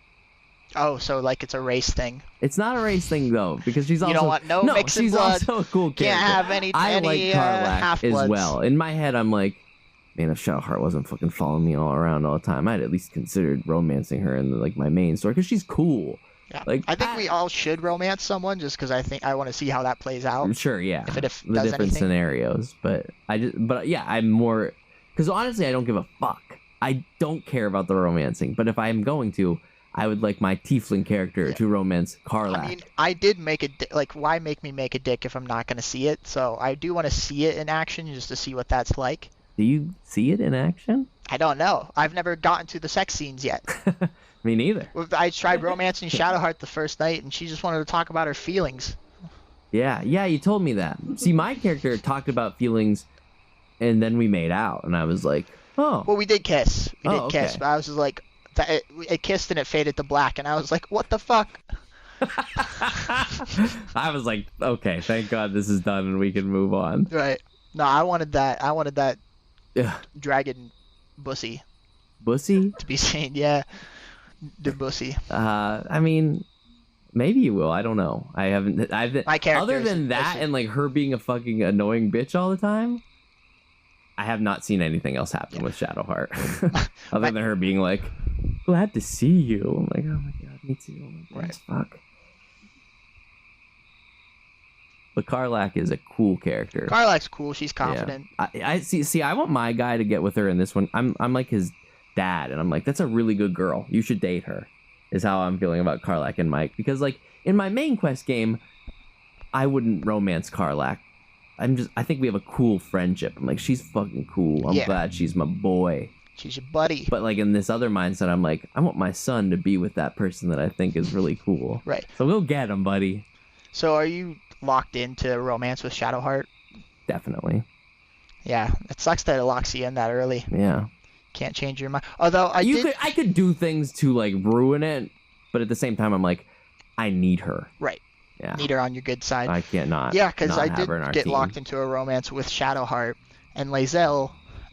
Oh, so like it's a race thing. It's not a race thing though, because she's also you don't want no mixing she's blood. Also a cool character. Can't have any I like Karlak half-bloods. as well. In my head, I'm like, man, if Shadowheart wasn't fucking following me all around all the time, I'd at least considered romancing her in like my main story because she's cool. Yeah. Like I think we all should romance someone just because I want to see how that plays out. Sure, yeah. If the does different anything. scenarios, but yeah, I'm more because honestly, I don't give a fuck. I don't care about the romancing, but if I'm going to, I would like my tiefling character to romance Karlak. I mean, I did make why make me make a dick if I'm not going to see it? So I do want to see it in action just to see what that's like. Do you see it in action? I don't know. I've never gotten to the sex scenes yet. Me neither. I tried romancing Shadowheart the first night, and she just wanted to talk about her feelings. Yeah, you told me that. See, my character talked about feelings, and then we made out, and I was like, oh. Well, we did kiss. We did kiss, okay. but I was just like, it kissed and it faded to black, and I was like, what the fuck? I was like, okay, thank God this is done and we can move on. Right. No, I wanted that Yeah. dragon bussy. Bussy? To be seen, yeah. The bussy. I mean, maybe you will. I don't know. My character other than that and like her being a fucking annoying bitch all the time, I have not seen anything else happen with Shadowheart. Other than her being like, glad to see you. I'm like, oh my god, me too. Oh my god, fuck. But Karlak is a cool character. Karlak's cool. She's confident. Yeah. I see. I want my guy to get with her in this one. I'm like his dad, and I'm like, that's a really good girl. You should date her. Is how I'm feeling about Karlak and Mike, because like in my main quest game, I wouldn't romance Karlak. I think we have a cool friendship. I'm like, she's fucking cool. I'm glad she's my boy. She's your buddy. But like in this other mindset, I'm like, I want my son to be with that person that I think is really cool. Right. So we'll get him, buddy. So are you locked into romance with Shadowheart? Definitely. Yeah, it sucks that it locks you in that early. Yeah. Can't change your mind. Although I could do things to like ruin it, but at the same time, I'm like, I need her. Right. Yeah. Need her on your good side. I can't not. Yeah, because I did get locked into a romance with Shadowheart, and Lae'zel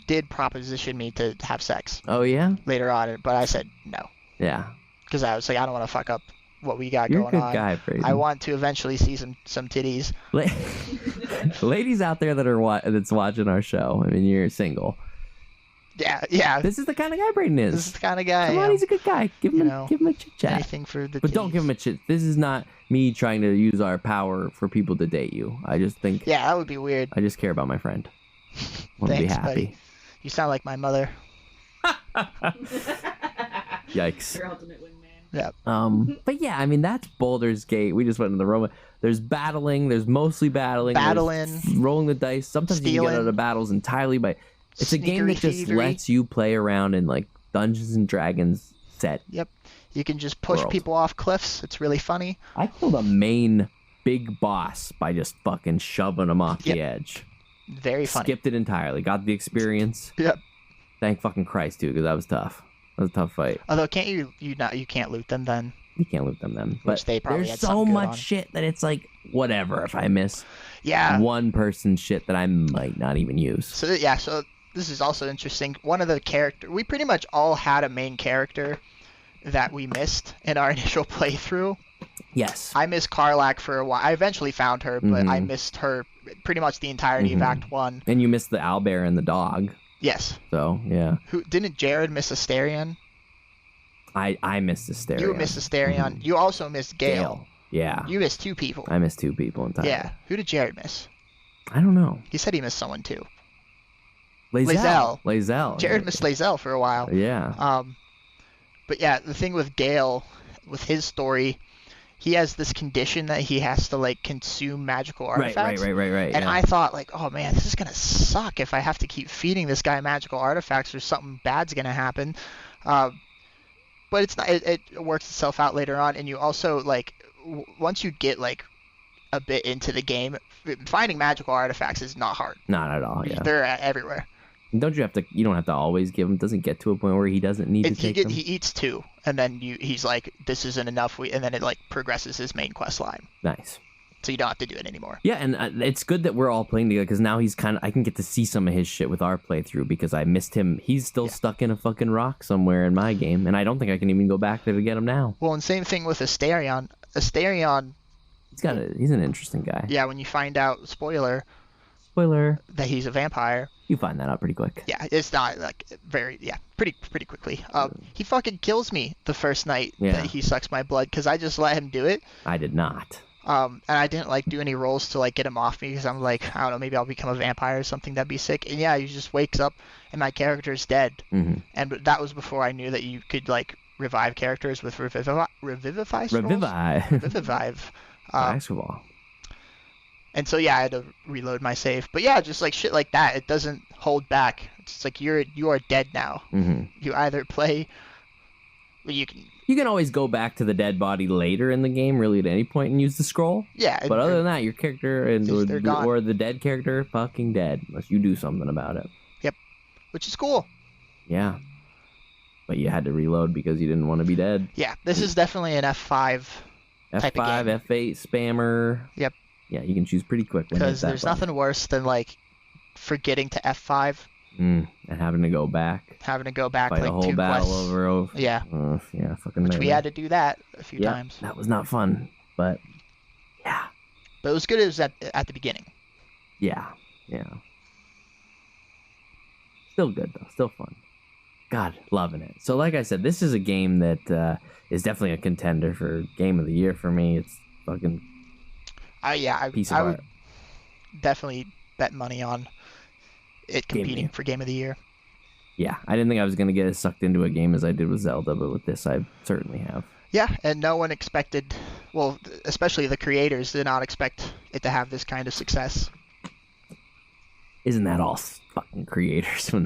did proposition me to have sex. Oh yeah. Later on, but I said no. Yeah. Because I was like, I don't want to fuck up what we got You're going a good on. guy, Brayden. I want to eventually see some titties. Ladies out there that's watching our show, I mean, you're single. Yeah. This is the kind of guy Brayden is. This is the kind of guy. Come on, he's a good guy. Give him a chit chat. Anything for the. But titties. don't give him a chit. This is not me trying to use our power for people to date you. I just think. Yeah, that would be weird. I just care about my friend. Want to be happy. Buddy. You sound like my mother. Yikes. Your ultimate wingman. Yeah. But yeah, I mean that's Baldur's Gate. We just went into the Roma. There's battling. There's mostly battling. There's rolling the dice. Sometimes you can get out of battles entirely by. It's a game that just lets you play around in like Dungeons and Dragons set. Yep. You can just push people off cliffs. It's really funny. I killed a main big boss by just fucking shoving him off the edge. Very funny. Skipped it entirely. Got the experience. Yep. Thank fucking Christ, dude, because that was tough. That was a tough fight. Although, can't you can't loot them then? You can't loot them then. But they probably there's had so much on. shit that it's like, whatever if I miss one person's shit that I might not even use. So this is also interesting. One of the we pretty much all had a main character that we missed in our initial playthrough. Yes. I missed Karlak for a while. I eventually found her, but I missed her pretty much the entirety of Act 1. And you missed the owlbear and the dog. Yes. So, yeah. Didn't Jared miss Asterion? I missed Asterion. You missed Asterion. You also missed Gale. Yeah. You missed 2 people. I missed 2 people entirely. Yeah. Who did Jared miss? I don't know. He said he missed someone too. Lae'zel. Jared missed Lae'zel for a while. Yeah. But yeah, the thing with Gale, with his story, he has this condition that he has to like consume magical artifacts. Right. And I thought like, oh man, this is gonna suck if I have to keep feeding this guy magical artifacts or something bad's gonna happen. but it's not. It works itself out later on, and you also like once you get like a bit into the game, finding magical artifacts is not hard. Not at all. Yeah, they're everywhere. Don't you have to? You don't have to always give him. Doesn't get to a point where he doesn't need to take them. He eats 2, and then he's like, "This isn't enough." And then it like progresses his main quest line. Nice. So you don't have to do it anymore. Yeah, and it's good that we're all playing together because now he's I can get to see some of his shit with our playthrough because I missed him. He's still stuck in a fucking rock somewhere in my game, and I don't think I can even go back there to get him now. Well, and same thing with Asterion. Asterion. He's an interesting guy. Yeah, when you find out, spoiler, that he's a vampire. You find that out pretty quick. Yeah, it's not like pretty quickly. He fucking kills me the first night that he sucks my blood because I just let him do it. I did not. And I didn't like do any rolls to like get him off me because I'm like, I don't know, maybe I'll become a vampire or something. That'd be sick. And yeah, he just wakes up and my character's dead. Mm-hmm. And that was before I knew that you could like revive characters with revivify. Basketball. And so yeah, I had to reload my save. But yeah, just like shit like that, it doesn't hold back. It's like you are dead now. Mm-hmm. You either play. You can always go back to the dead body later in the game, really at any point, and use the scroll. Yeah. But other than that, your character or the dead character, fucking dead, unless you do something about it. Yep. Which is cool. Yeah. But you had to reload because you didn't want to be dead. Yeah, this is definitely an F5 type of game. F8 spammer. Yep. Yeah, you can choose pretty quick. Because there's nothing worse than like forgetting to F5. And having to go back. Fight like a whole 2 battle quests. over. Yeah. Yeah, fucking. Which we had to do that a few times. That was not fun, but yeah. But it was good. It was at the beginning. Yeah. Still good though. Still fun. God, loving it. So, like I said, this is a game that is definitely a contender for Game of the Year for me. It's fucking. I art. would definitely bet money on it competing for Game of the Year. Yeah, I didn't think I was going to get as sucked into a game as I did with Zelda, but with this I certainly have. Yeah, and no one expected, well, especially the creators did not expect it to have this kind of success. Isn't that all fucking creators when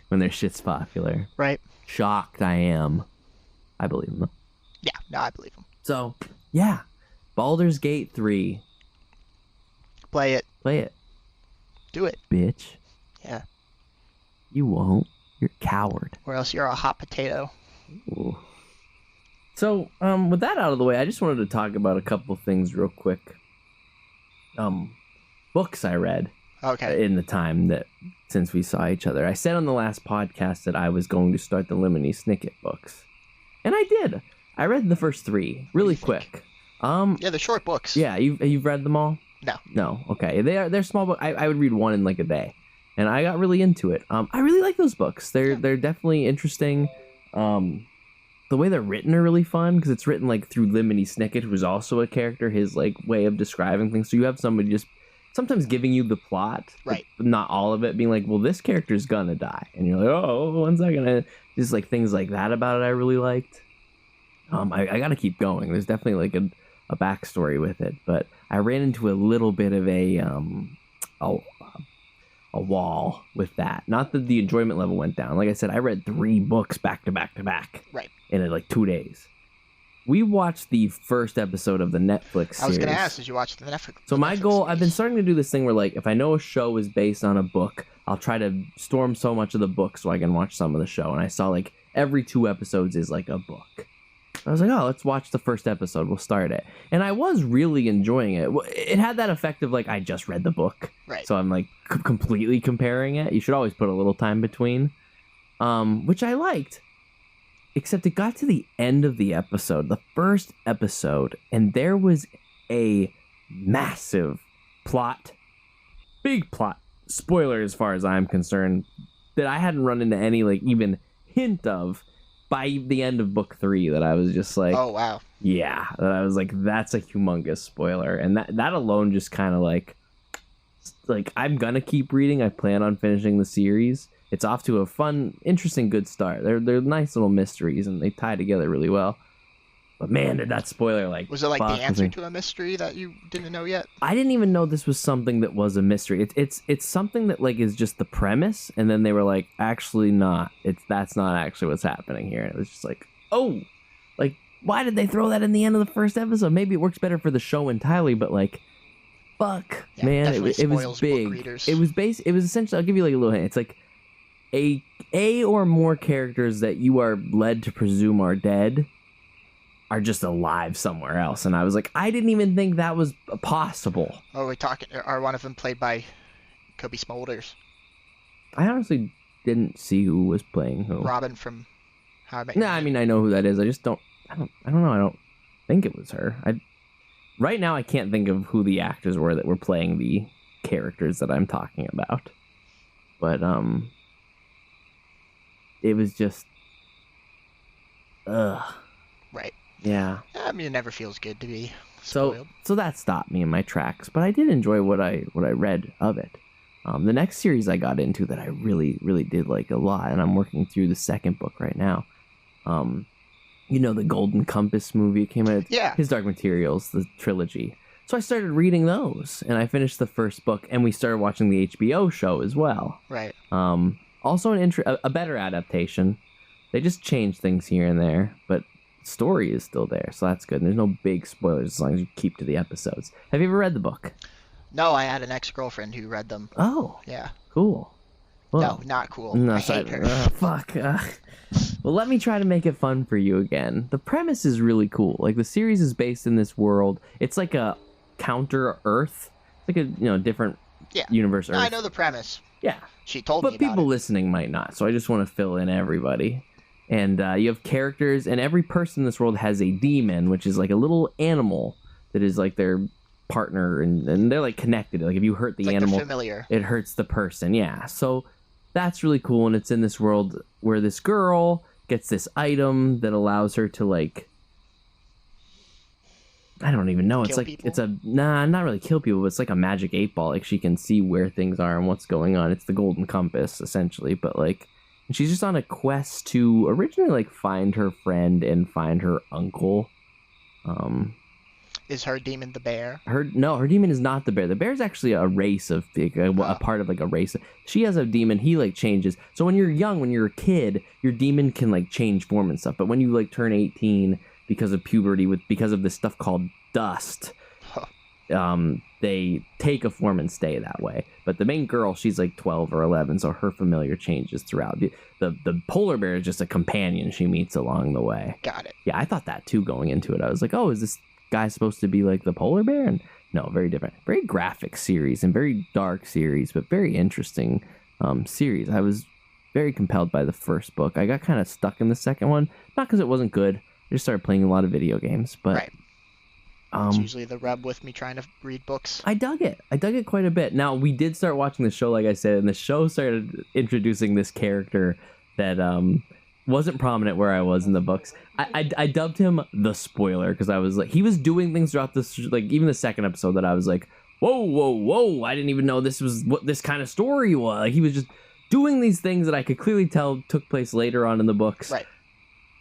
their shit's popular? Right. Shocked I am. I believe them. Yeah, no, I believe them. So, yeah. Baldur's Gate 3. Play it. Do it. Bitch. Yeah. You won't. You're a coward. Or else you're a hot potato. Ooh. So, with that out of the way, I just wanted to talk about a couple things real quick. Books I read. Okay. In the time that since we saw each other. I said on the last podcast that I was going to start the Lemony Snicket books. And I did. I read the first 3 really quick. Yeah, they're short books. Yeah, you've read them all? No. Okay. They're small books. I would read one in like a day. And I got really into it. I really like those books. They're definitely interesting. The way they're written are really fun because it's written like through Lemony Snicket, who's also a character, his like way of describing things. So you have somebody just sometimes giving you the plot, right? But not all of it, being like, well, this character's gonna die, and you're like, oh, when's that gonna? Just like things like that about it, I really liked. I gotta keep going. There's definitely like a backstory with it, but I ran into a little bit of a wall with that. Not that the enjoyment level went down. Like I said, I read 3 books back to back to back. Right. In like 2 days. We watched the first episode of the Netflix series. I was going to ask, did you watch the Netflix? So my goal, I've been starting to do this thing where like, if I know a show is based on a book, I'll try to storm so much of the book so I can watch some of the show. And I saw like every 2 episodes is like a book. I was like, oh, let's watch the first episode. We'll start it. And I was really enjoying it. It had that effect of like, I just read the book. Right. So I'm like completely comparing it. You should always put a little time between, which I liked. Except it got to the end of the episode, the first episode, and there was a massive plot, big plot, spoiler as far as I'm concerned, that I hadn't run into any like even hint of by the end of book 3 that I was just like, oh wow, yeah, that I was like, that's a humongous spoiler. And that alone just kind of like I'm gonna keep reading. I plan on finishing the series. It's off to a fun, interesting, good start. They're nice little mysteries and they tie together really well. But man, did that spoiler like was it like the answer to a mystery that you didn't know yet? I didn't even know this was something that was a mystery. It's something that like is just the premise, and then they were like, actually not. That's not actually what's happening here. And it was just like, oh, like, why did they throw that in the end of the first episode? Maybe it works better for the show entirely, but like, fuck, yeah, man, it was big. It was essentially, I'll give you like a little hint. It's like a or more characters that you are led to presume are dead are just alive somewhere else. And I was like, I didn't even think that was possible. Are one of them played by Kobe Smulders? I honestly didn't see who was playing who. Robin from How I Met Your Mother. I mean, I know who that is. I just don't know. I don't think it was her. Right now I can't think of who the actors were that were playing the characters that I'm talking about. But it was just right. Yeah. I mean, it never feels good to be spoiled. So that stopped me in my tracks, but I did enjoy what I read of it. The next series I got into that I really, really did like a lot, and I'm working through the second book right now. The Golden Compass movie came out. Yeah. His Dark Materials, the trilogy. So I started reading those, and I finished the first book, and we started watching the HBO show as well. Right. Also a better adaptation. They just changed things here and there, but story is still there, so that's good. And there's no big spoilers as long as you keep to the episodes. Have you ever read the book? No, I had an ex-girlfriend who read them. Oh. Yeah. Cool. Well, no, not cool. No, I hate her. Fuck. Well, let me try to make it fun for you again. The premise is really cool. Like, the series is based in this world. It's like a counter Earth. Like a, different universe Earth. No, I know the premise. Yeah. She told me about it. But people listening might not, so I just want to fill in everybody. And you have characters, and every person in this world has a demon, which is like a little animal that is like their partner, and they're like connected. Like if you hurt the animal, familiar. It hurts the person. Yeah. So that's really cool, and it's in this world where this girl gets this item that allows her to like, I don't even know. It's like people? Not really kill people, but it's like a magic 8-ball. Like she can see where things are and what's going on. It's the Golden Compass essentially, but like. And she's just on a quest to originally like find her friend and find her uncle. Is her demon the bear? Her demon is not the bear. The bear is actually a race of a part of like a race. She has a demon. He like changes. So when you're young, when you're a kid, your demon can like change form and stuff. But when you like turn 18 because of puberty, because of this stuff called dust, they take a form and stay that way. But the main girl, she's like 12 or 11, so her familiar changes throughout. The polar bear is just a companion she meets along the way. Got it. Yeah, I thought that too going into it. I was like, oh, is this guy supposed to be like the polar bear? And no, very different. Very graphic series and very dark series, but very interesting series. I was very compelled by the first book. I got kind of stuck in the second one, not because it wasn't good. I just started playing a lot of video games, but... Right. It's usually the rub with me trying to read books. I dug it quite a bit. Now, we did start watching the show, like I said, and the show started introducing this character that wasn't prominent where I was in the books. I dubbed him the spoiler because I was like, he was doing things throughout this, like even the second episode that I was like, whoa, I didn't even know this was what this kind of story was. Like, he was just doing these things that I could clearly tell took place later on in the books. Right.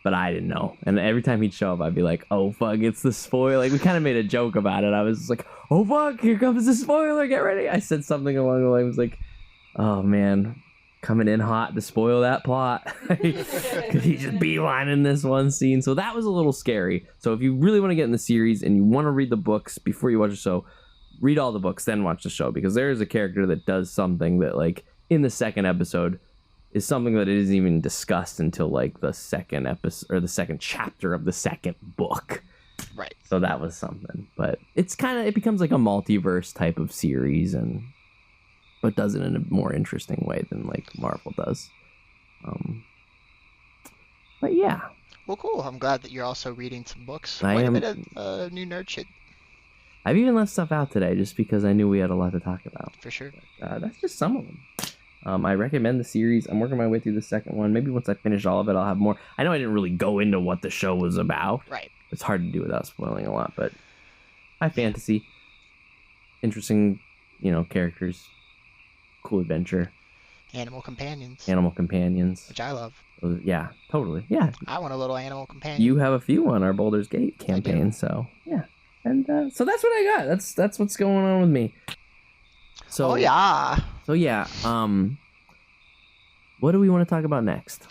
But I didn't know. And every time he'd show up, I'd be like, oh, fuck, it's the spoiler. Like, we kind of made a joke about it. I was like, oh, fuck, here comes the spoiler. Get ready. I said something along the lines like, oh, man, coming in hot to spoil that plot. Because he just beelining this one scene. So that was a little scary. So if you really want to get in the series and you want to read the books before you watch the show, read all the books, then watch the show. Because there is a character that does something that, like, in the second episode... is something that isn't even discussed until like the second episode or the second chapter of the second book. Right. So that was something, but it becomes like a multiverse type of series, but does it in a more interesting way than like Marvel does. But yeah. Well, cool. I'm glad that you're also reading some books. I am. A bit of new nerd shit. I've even left stuff out today just because I knew we had a lot to talk about. For sure. But, that's just some of them. I recommend the series. I'm working my way through the second one. Maybe once I finish all of it, I'll have more. I know I didn't really go into what the show was about. Right. It's hard to do without spoiling a lot, but high fantasy, interesting, characters, cool adventure. Animal companions. Which I love. Yeah, totally. Yeah. I want a little animal companion. You have a few on our Baldur's Gate campaign, so yeah. And so that's what I got. That's what's going on with me. So, yeah. So yeah, what do we want to talk about next?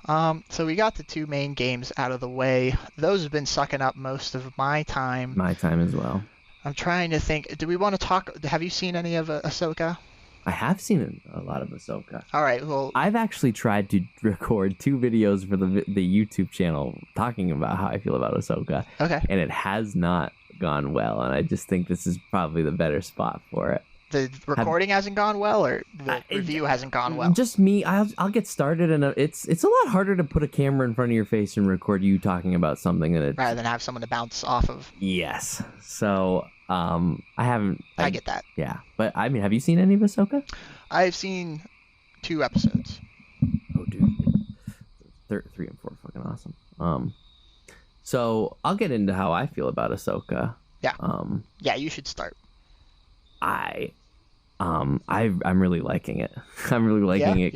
So we got the two main games out of the way. Those have been sucking up most of my time. My time as well. I'm trying to think. Do we want to talk? Have you seen any of Ahsoka? I have seen a lot of Ahsoka. All right, well... I've actually tried to record 2 videos for the YouTube channel talking about how I feel about Ahsoka. Okay. And it has not gone well, and I just think this is probably the better spot for it. The recording hasn't gone well, or the review hasn't gone well? Just me. I'll get started, and it's a lot harder to put a camera in front of your face and record you talking about something rather than have someone to bounce off of. Yes. So... I haven't. I get that. Yeah, but I mean, have you seen any of Ahsoka? I've seen 2 episodes. Oh, dude, 3 and 4 are fucking awesome. So I'll get into how I feel about Ahsoka. Yeah. Yeah, you should start. I'm really liking it. I'm really liking it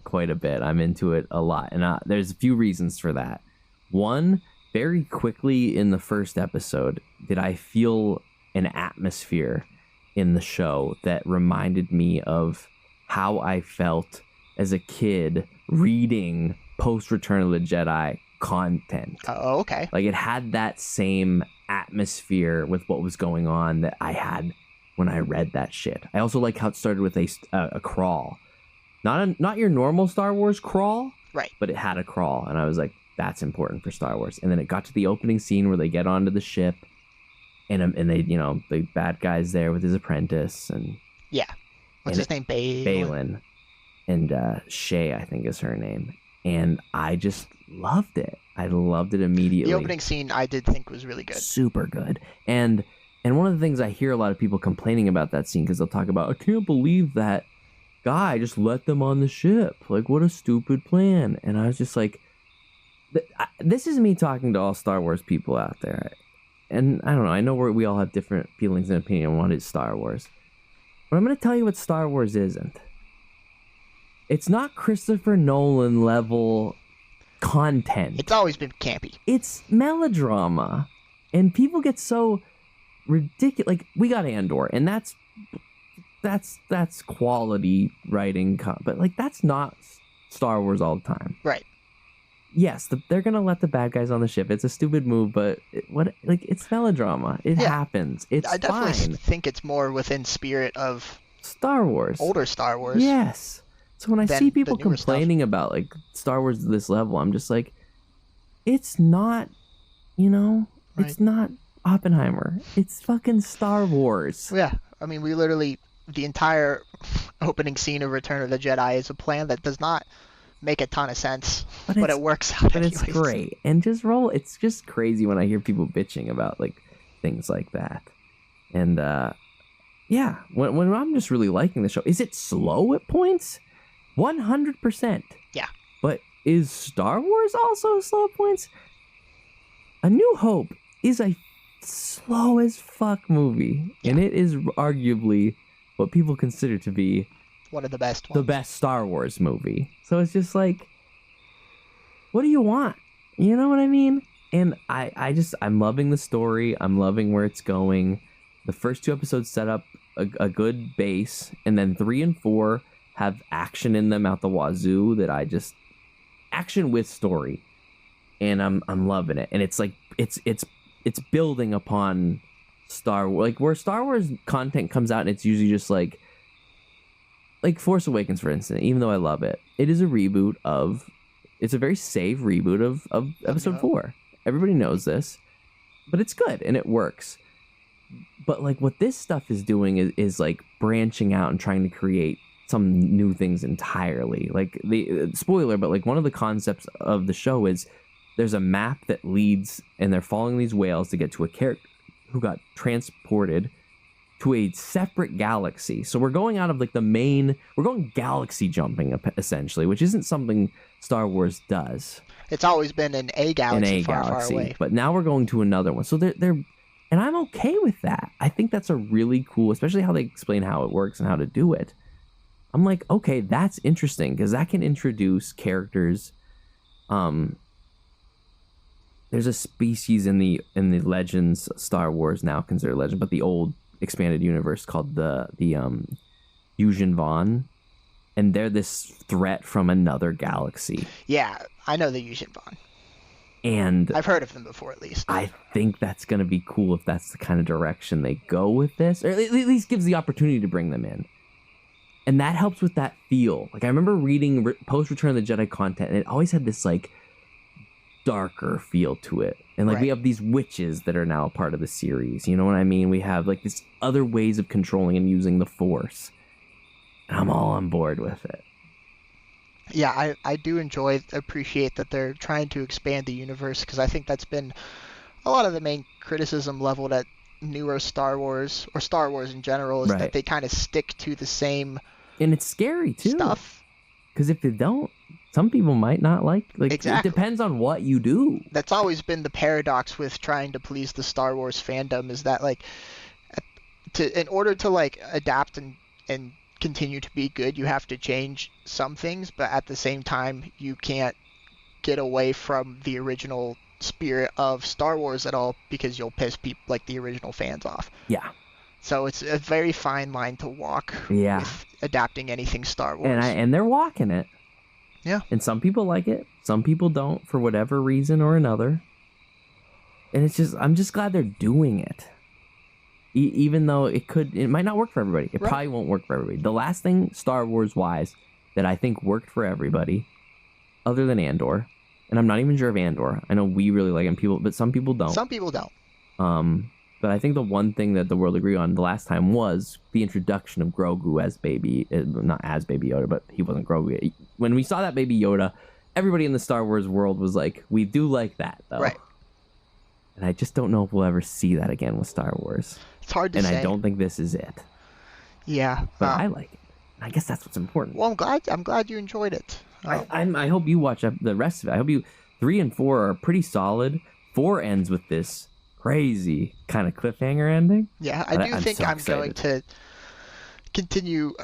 quite a bit. I'm into it a lot, and there's a few reasons for that. One, very quickly in the first episode, did I feel an atmosphere in the show that reminded me of how I felt as a kid reading post Return of the Jedi content. Oh, okay. Like, it had that same atmosphere with what was going on that I had when I read that shit. I also like how it started with a crawl. Not your normal Star Wars crawl, right? But it had a crawl, and I was like, that's important for Star Wars. And then it got to the opening scene where they get onto the ship, and they, the bad guy's there with his apprentice, and what's his name? Balin, and Shay, I think is her name, and I just loved it. I loved it immediately. The opening scene I did think was really good, super good, and one of the things I hear a lot of people complaining about that scene, because they'll talk about, I can't believe that guy just let them on the ship. Like, what a stupid plan. And I was just like, this is me talking to all Star Wars people out there. And I don't know, I know we all have different feelings and opinion on what is Star Wars. But I'm going to tell you what Star Wars isn't. It's not Christopher Nolan level content. It's always been campy. It's melodrama. And people get so ridiculous. Like, we got Andor, and that's quality writing. But, like, that's not Star Wars all the time. Right. Yes, they're gonna let the bad guys on the ship. It's a stupid move, but it's melodrama. It happens. It's I definitely fine. think it's more within spirit of Star Wars, older Star Wars. Yes. So when I see people complaining about like Star Wars to this level, I'm just like, it's not, it's not Oppenheimer. It's fucking Star Wars. Yeah, I mean, the entire opening scene of Return of the Jedi is a plan that does not make a ton of sense, but it works out. But anyways. It's great, and it's just crazy when I hear people bitching about like things like that. And when I'm just really liking the show, is it slow at points? 100%. Yeah. But is Star Wars also slow at points? A New Hope is a slow as fuck movie, and it is arguably what people consider to be one of the best ones. The best Star Wars movie. So it's just like, what do you want? You know what I mean? And I'm loving the story. I'm loving where it's going. The first 2 episodes set up a good base, and then 3 and 4 have action in them out the wazoo that action with story. And I'm loving it. And it's like it's building upon Star Wars, like where Star Wars content comes out, and it's usually just like Force Awakens, for instance. Even though I love it, it is a reboot it's a very safe reboot of Episode 4. Everybody knows this, but it's good and it works. But like what this stuff is doing is like branching out and trying to create some new things entirely. Like the spoiler, but like one of the concepts of the show is there's a map that leads, and they're following these whales to get to a character who got transported to a separate galaxy. So we're going out of like we're going galaxy jumping essentially, which isn't something Star Wars does. It's always been in a galaxy far away. But now we're going to another one. So they're and I'm okay with that. I think that's a really cool, especially how they explain how it works and how to do it. I'm like, okay, that's interesting, because that can introduce characters. There's a species in the Legends Star Wars, now considered legend, but the old expanded universe, called the Yuuzhan Vong, and they're this threat from another galaxy. Yeah, I know the Yushin Vaughn. And I've heard of them before, at least. I think that's going to be cool if that's the kind of direction they go with this, or at least gives the opportunity to bring them in. And that helps with that feel. Like, I remember reading post Return of the Jedi content, and it always had this, like, darker feel to it. And, like, we have these witches that are now a part of the series. You know what I mean? We have, like, these other ways of controlling and using the Force. And I'm all on board with it. Yeah, I do appreciate that they're trying to expand the universe, because I think that's been a lot of the main criticism leveled at newer Star Wars, or Star Wars in general, is that they kind of stick to the same and it's scary too stuff. Because if they don't, some people might not like exactly. It depends on what you do. That's always been the paradox with trying to please the Star Wars fandom, is that, like, in order to, like, adapt and continue to be good, you have to change some things, but at the same time you can't get away from the original spirit of Star Wars at all, because you'll piss people like the original fans off. Yeah. So it's a very fine line to walk with adapting anything Star Wars. And they're walking it. Yeah. And some people like it, some people don't, for whatever reason or another. And I'm just glad they're doing it. Even though it might not work for everybody. It probably won't work for everybody. The last thing Star Wars wise that I think worked for everybody, other than Andor, and I'm not even sure of Andor. I know we really like him, but some people don't. Some people don't. But I think the one thing that the world agreed on the last time was the introduction of Grogu as not as Baby Yoda, but he wasn't Grogu. When we saw that Baby Yoda, everybody in the Star Wars world was like, we do like that, though. Right. And I just don't know if we'll ever see that again with Star Wars. It's hard to say. And I don't think this is it. Yeah. But I like it. I guess that's what's important. Well, I'm glad you enjoyed it. I hope you watch the rest of it. I hope 3 and 4 are pretty solid. 4 ends with this crazy kind of cliffhanger ending. Yeah, I think I'm going to continue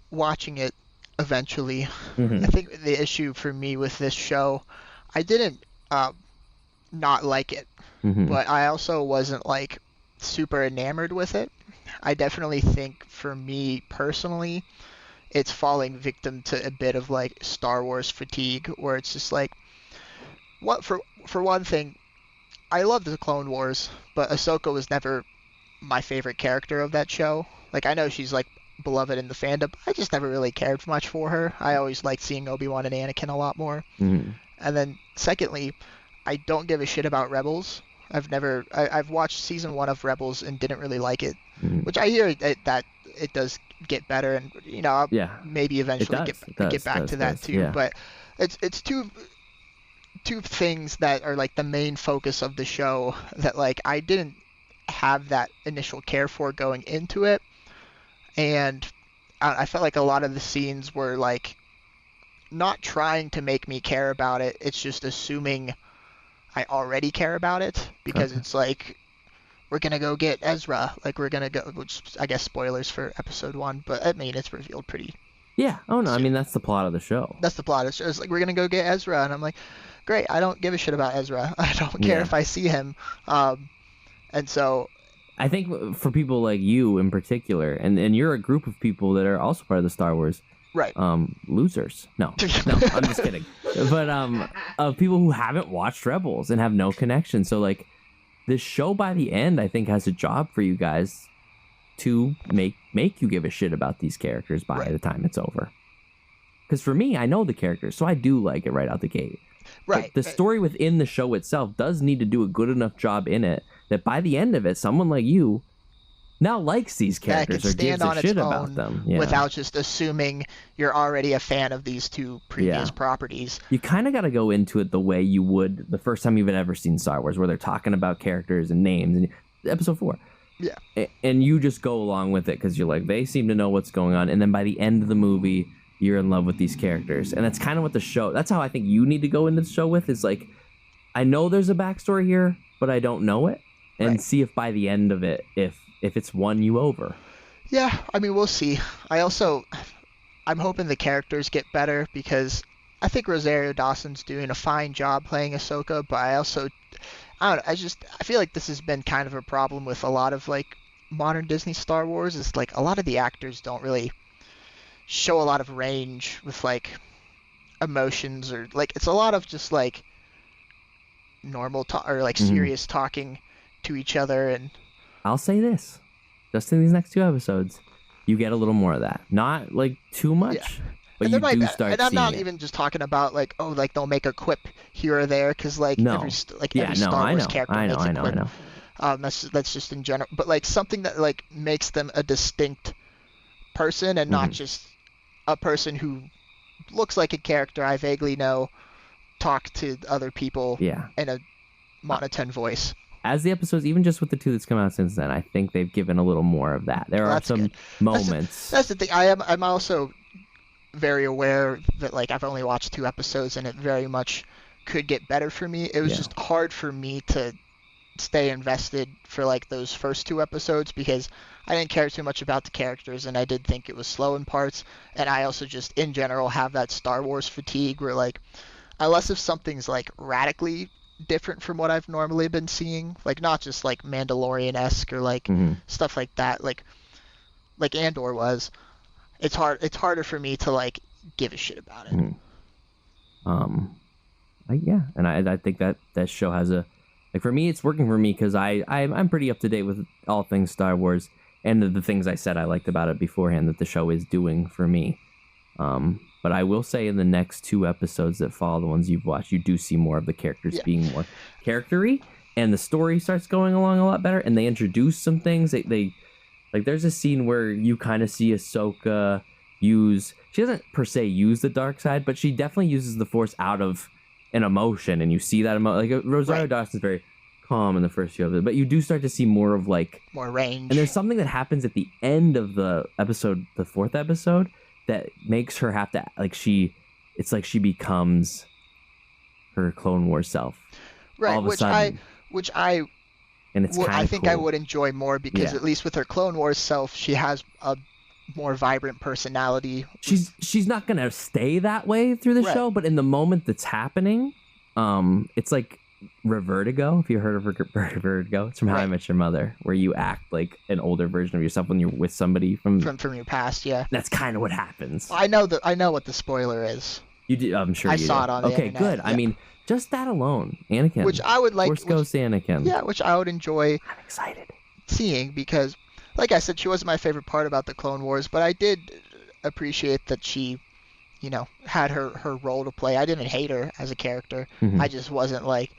watching it eventually. Mm-hmm. I think the issue for me with this show, I didn't not like it, but I also wasn't, like, super enamored with it. I definitely think, for me personally, it's falling victim to a bit of, like, Star Wars fatigue, where it's just like, for one thing, I love the Clone Wars, but Ahsoka was never my favorite character of that show. Like, I know she's, like, beloved in the fandom, but I just never really cared much for her. I always liked seeing Obi-Wan and Anakin a lot more. And then, secondly, I don't give a shit about Rebels. I've watched season 1 of Rebels and didn't really like it, which I hear that it does get better, and, you know, maybe eventually get back to that too. Yeah. But it's two things that are, like, the main focus of the show that, like, I didn't have that initial care for going into it, and I felt like a lot of the scenes were, like, not trying to make me care about it. It's just assuming I already care about it, because it's like, we're gonna go get Ezra, like, we're gonna go, which I guess spoilers for episode 1, but I mean, it's revealed pretty. Yeah. Oh no, I mean, that's the plot of the show. That's the plot of the show. It's like, we're gonna go get Ezra, and I'm like, great, I don't give a shit about Ezra. I don't care if I see him. And so I think for people like you in particular, and you're a group of people that are also part of the Star Wars. Right. Losers. No, I'm just kidding. But of people who haven't watched Rebels and have no connection. So, like, this show by the end, I think, has a job for you guys to make you give a shit about these characters by the time it's over. Because for me, I know the characters, so I do like it right out the gate. Right. But the story within the show itself does need to do a good enough job in it that by the end of it, someone like you now likes these characters or gives a shit about them. Yeah. Without just assuming you're already a fan of these two previous properties. You kind of got to go into it the way you would the first time you've ever seen Star Wars, where they're talking about characters and names. And episode 4. Yeah. And you just go along with it because you're like, they seem to know what's going on. And then by the end of the movie, you're in love with these characters. And that's kind of what the show, that's how I think you need to go into the show with, is like, I know there's a backstory here, but I don't know it. And see if by the end of it, if it's won you over. Yeah, I mean, we'll see. I'm hoping the characters get better, because I think Rosario Dawson's doing a fine job playing Ahsoka, but I don't know, I feel like this has been kind of a problem with a lot of, like, modern Disney Star Wars, is, like, a lot of the actors don't really show a lot of range with like emotions, or like it's a lot of just like normal talk or like serious talking to each other. And I'll say this, just in these next 2 episodes, you get a little more of that. Not like too much, but you do start seeing it. And I'm not even just talking about like, oh, like they'll make a quip here or there, because like every Star Wars character makes a quip. That's just in general, but like something that like makes them a distinct person, and not just a person who looks like a character I vaguely know talk to other people in a monotone voice. As the episodes, even just with the 2 that's come out since then, I think they've given a little more of that. There are some moments. That's the thing. I'm also very aware that like I've only watched 2 episodes, and it very much could get better for me. It was just hard for me to stay invested for like those first 2 episodes, because I didn't care too much about the characters, and I did think it was slow in parts. And I also just in general have that Star Wars fatigue, where like unless if something's like radically different from what I've normally been seeing, like not just like Mandalorian-esque or like stuff like that, like Andor was, it's harder for me to like give a shit about it. And I think that show has a, like, for me it's working for me, because I'm pretty up to date with all things Star Wars, and the things I said I liked about it beforehand that the show is doing for me. But I will say in the next 2 episodes that follow the ones you've watched, you do see more of the characters being more character-y, and the story starts going along a lot better, and they introduce some things. They like, there's a scene where you kind of see Ahsoka she doesn't per se use the dark side, but she definitely uses the Force out of an emotion, and you see that like Rosario Dawson's very calm in the first few of it, but you do start to see more of like more range. And there's something that happens at the end of the episode, the 4th episode, that makes her have to it's like she becomes her Clone Wars self. Right, all of a sudden. And it's I think cool. I would enjoy more, because at least with her Clone Wars self, she has a more vibrant personality. She's not gonna stay that way through the show, but in the moment that's happening, it's like Vertigo. If you heard of Vertigo, it's from How I Met Your Mother, where you act like an older version of yourself when you're with somebody from your past. Yeah, that's kind of what happens. I know what the spoiler is. You did. I'm sure I saw it on the internet. Good. Yeah. I mean, just that alone, Anakin. Which I would like. Force Ghost Anakin. Yeah, which I would enjoy. I'm excited seeing, because, like I said, she wasn't my favorite part about the Clone Wars, but I did appreciate that she, had her role to play. I didn't hate her as a character. I just wasn't like,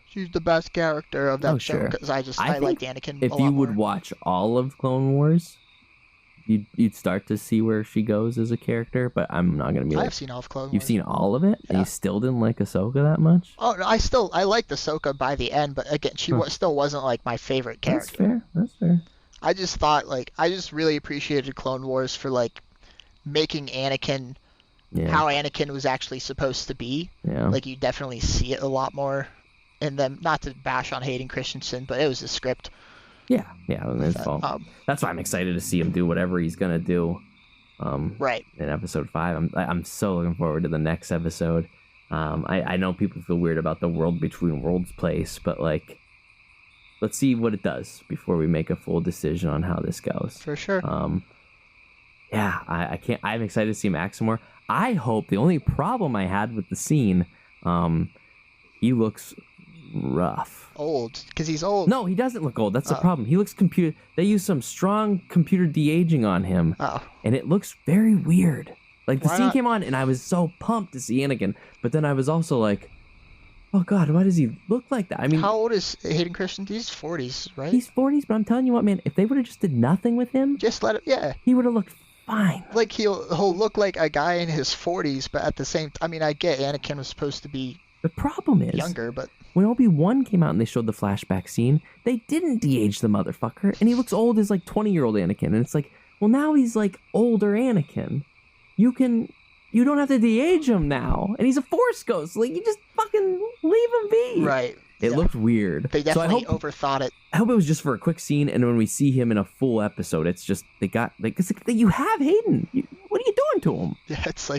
she's the best character of that show, because I liked Anakin if a lot you more. would watch all of Clone Wars, you'd start to see where she goes as a character, but I'm not going to be I've seen all of Clone Wars. You've seen all of it? Yeah. And you still didn't like Ahsoka that much? Oh, no, I liked Ahsoka by the end, but again, she still wasn't like my favorite character. That's fair. I just thought, I just really appreciated Clone Wars for, making Anakin how Anakin was actually supposed to be. Yeah. You definitely see it a lot more in them. Not to bash on Hayden Christensen, but it was the script. Yeah, his fault. That's why I'm excited to see him do whatever he's gonna do. In episode 5, I'm so looking forward to the next episode. I know people feel weird about the World Between Worlds place, but let's see what it does before we make a full decision on how this goes. For sure. I can't. I'm excited to see Max more. I hope. The only problem I had with the scene, he looks rough. Old, because he's old. No, he doesn't look old. That's the problem. He looks computer. They use some strong computer de-aging on him, and it looks very weird. The scene came on, and I was so pumped to see Anakin, but then I was also like, oh God, why does he look like that? I mean, how old is Hayden Christensen? He's 40s, right? He's 40s, but I'm telling you what, man, if they would have just did nothing with him, just let it, he would have looked fine. He'll look like a guy in his 40s, but at the same time, I mean, I get Anakin was supposed to be the problem is younger, but when Obi-Wan came out and they showed the flashback scene, they didn't de-age the motherfucker, and he looks old as 20-year-old Anakin, and it's well, now he's older Anakin. You don't have to de-age him now, and he's a Force ghost. You just fucking leave him be. Right. It looked weird. They definitely overthought it. I hope it was just for a quick scene, and when we see him in a full episode, it's just you have Hayden. What are you doing to him? Yeah, it's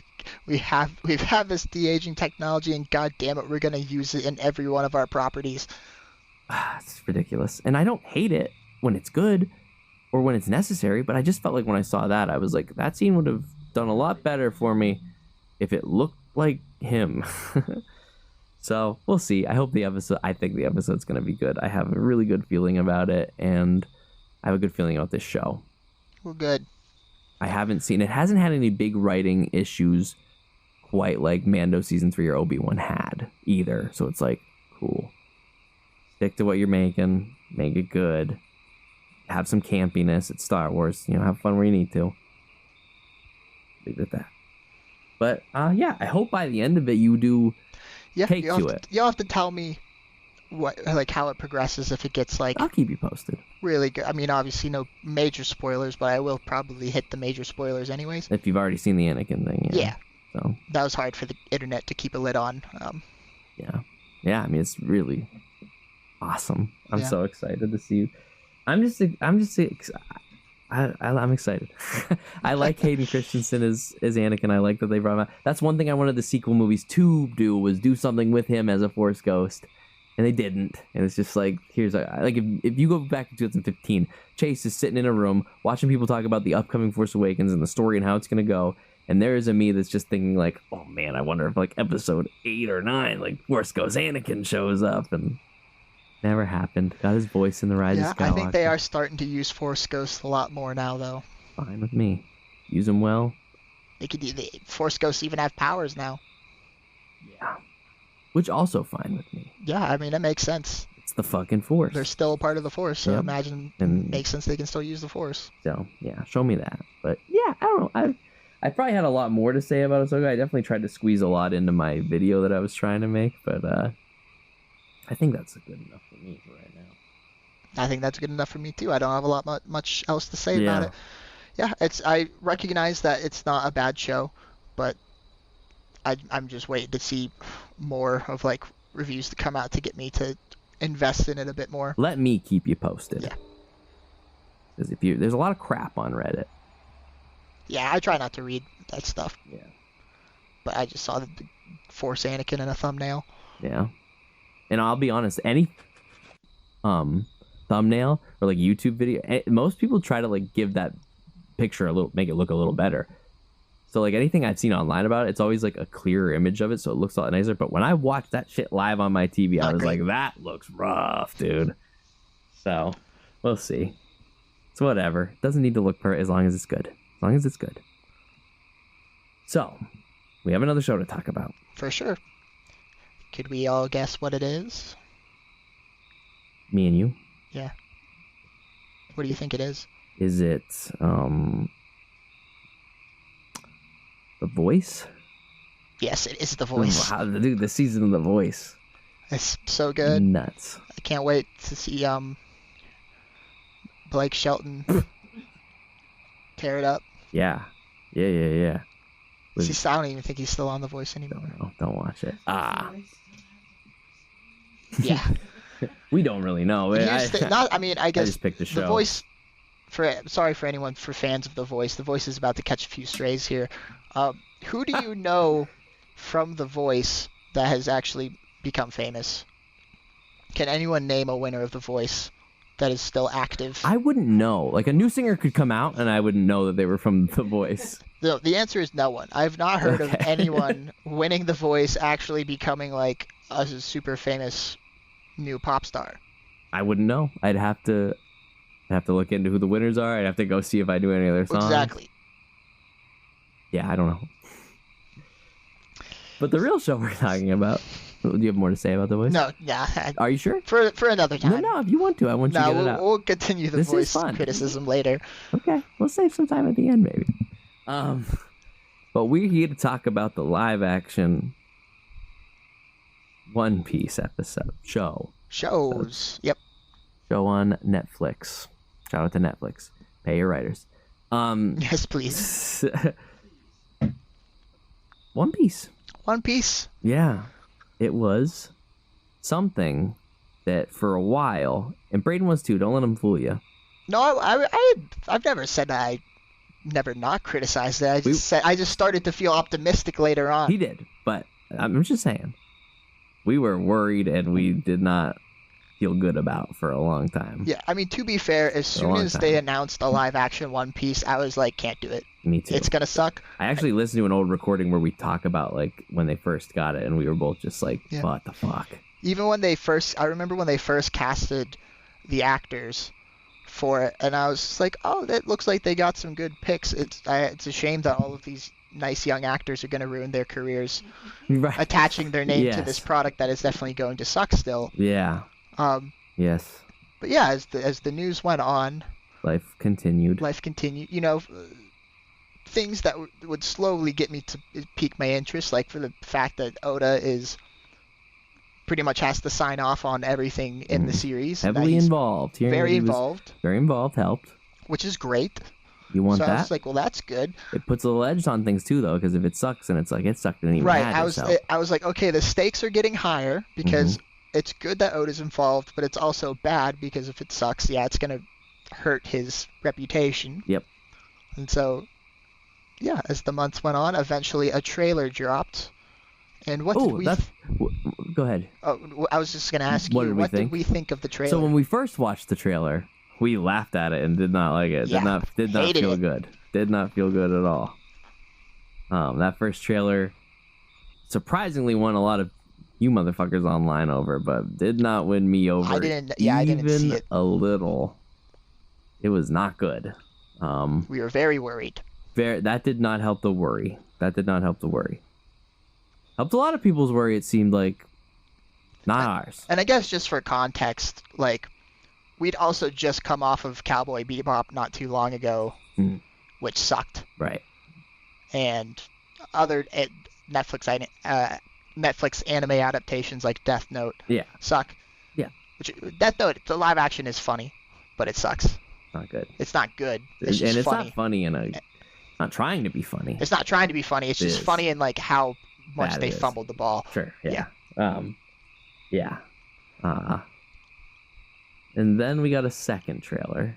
we've had this de-aging technology, and God damn it, we're gonna use it in every one of our properties. It's ridiculous, and I don't hate it when it's good or when it's necessary, but I just felt when I saw that, I was that scene would have done a lot better for me if it looked like him. So we'll see. I think the episode's going to be good. I have a really good feeling about it, and I have a good feeling about this show. Well, good. I haven't seen it. Hasn't had any big writing issues quite like Mando season 3 or Obi-Wan had either. So it's like, cool. Stick to what you're making. Make it good. Have some campiness. It's Star Wars. Have fun where you need to. Leave it at that. But yeah, I hope by the end of it you do take to it. You'll have to tell me how it progresses if it gets I'll keep you posted. Really good. I mean, obviously no major spoilers, but I will probably hit the major spoilers anyways. If you've already seen the Anakin thing, yeah. So that was hard for the internet to keep a lid on. Yeah. I mean, it's really awesome. I'm so excited to see you. I'm excited. I like Hayden Christensen as Anakin. I like that they brought him out. That's one thing I wanted the sequel movies to do, was do something with him as a Force ghost, and they didn't. And it's just like, if you go back to 2015, Chase is sitting in a room watching people talk about the upcoming Force Awakens and the story and how it's gonna go, and there is a me that's just thinking like, oh man, I wonder if episode 8 or 9, Force Ghost Anakin shows up, and never happened. Got his voice in the Rise of Skywalker. I think they are starting to use Force Ghosts a lot more now, though. Fine with me. Use them well. The Force Ghosts even have powers now. Yeah. Which also fine with me. Yeah, I mean, it makes sense. It's the fucking Force. They're still a part of the Force, so imagine it makes sense they can still use the Force. So, yeah, show me that. But, yeah, I don't know. I probably had a lot more to say about Ahsoka. I definitely tried to squeeze a lot into my video that I was trying to make, but I think that's good enough for me for right now. I think that's good enough for me too. I don't have much else to say about it. Yeah, I recognize that it's not a bad show, but I'm just waiting to see more of reviews to come out to get me to invest in it a bit more. Let me keep you posted. Yeah. Because there's a lot of crap on Reddit. Yeah, I try not to read that stuff. Yeah. But I just saw the Force Anakin in a thumbnail. Yeah. And I'll be honest, any thumbnail or YouTube video, most people try to give that picture make it look a little better. So anything I've seen online about it, it's always a clearer image of it, so it looks a lot nicer. But when I watched that shit live on my TV, I was like, that looks rough, dude. So we'll see. It's whatever. It doesn't need to look perfect as long as it's good. As long as it's good. So we have another show to talk about. For sure. Could we all guess what it is? Me and you? Yeah. What do you think it is? Is it The Voice? Yes, it is The Voice. Wow, dude, the season of The Voice. It's so good. Nuts. I can't wait to see Blake Shelton tear it up. Yeah. I don't even think he's still on The Voice anymore. Don't watch it. Yeah. We don't really know. I guess I just picked the show. The Voice. Sorry for anyone for fans of The Voice. The Voice is about to catch a few strays here. Who do you know from The Voice that has actually become famous? Can anyone name a winner of The Voice that is still active? I wouldn't know. A new singer could come out, and I wouldn't know that they were from The Voice. The answer is no one. I've not heard of anyone winning The Voice actually becoming a super famous new pop star. I wouldn't know. I'd have to look into who the winners are. I'd have to go see if I do any other songs. Exactly. Yeah, I don't know. But the real show we're talking about. Do you have more to say about The Voice? No, yeah. Are you sure? For another time. No, if you want to, I want you to get it out. We'll continue The Voice criticism later. Okay, we'll save some time at the end, maybe. But we're here to talk about the live-action One Piece episode shows. Yep. Show on Netflix. Shout out to Netflix. Pay your writers. Yes, please. One Piece. One Piece. Yeah. It was something that for a while, and Braden was too, don't let him fool you. No, I've never said that I never not criticized it. I just started to feel optimistic later on. He did, but I'm just saying. We were worried and we did not feel good about for a long time. Yeah, I mean, to be fair, as soon as they announced a live-action One Piece, I was like, can't do it. Me too. It's gonna suck. I actually listened to an old recording where we talk about like when they first got it, and we were both just like, what the fuck? Even when I remember when they first casted the actors for it, and I was just like, oh, that looks like they got some good picks. It's a shame that all of these nice young actors are going to ruin their careers attaching their name to this product that is definitely going to suck still. Yeah. Yes. But yeah, as the news went on, life continued. You know, things that would slowly get me to pique my interest, like for the fact that Oda pretty much has to sign off on everything in the series. Heavily involved. Very involved. Very involved. Helped. Which is great. You want that? I was like, well, that's good. It puts a little edge on things too, though, because if it sucks, and it's like it sucked, and even I was like, okay, the stakes are getting higher because it's good that Oda's involved, but it's also bad because if it sucks, it's gonna hurt his reputation. Yep. And so, yeah, as the months went on, eventually a trailer dropped. And what did we... Go ahead. Oh, I was just going to ask you, what did we think of the trailer? So when we first watched the trailer, we laughed at it and did not like it. Yeah, did not feel good. Did not feel good at all. That first trailer surprisingly won a lot of you motherfuckers online over, but did not win me over. I didn't see it. A little. It was not good. We were very worried. That did not help the worry. Helped a lot of people's worry, it seemed like. Not ours. And I guess just for context, like, we'd also just come off of Cowboy Bebop not too long ago, which sucked. Right. And other Netflix anime adaptations like Death Note suck. Yeah. Which Death Note, the live action is funny, but it sucks. Not good. It's not good. It's just and it's funny. Not funny not trying to be funny. It's not trying to be funny. It's just funny in like how much they fumbled the ball. Sure. Yeah. And then we got a second trailer.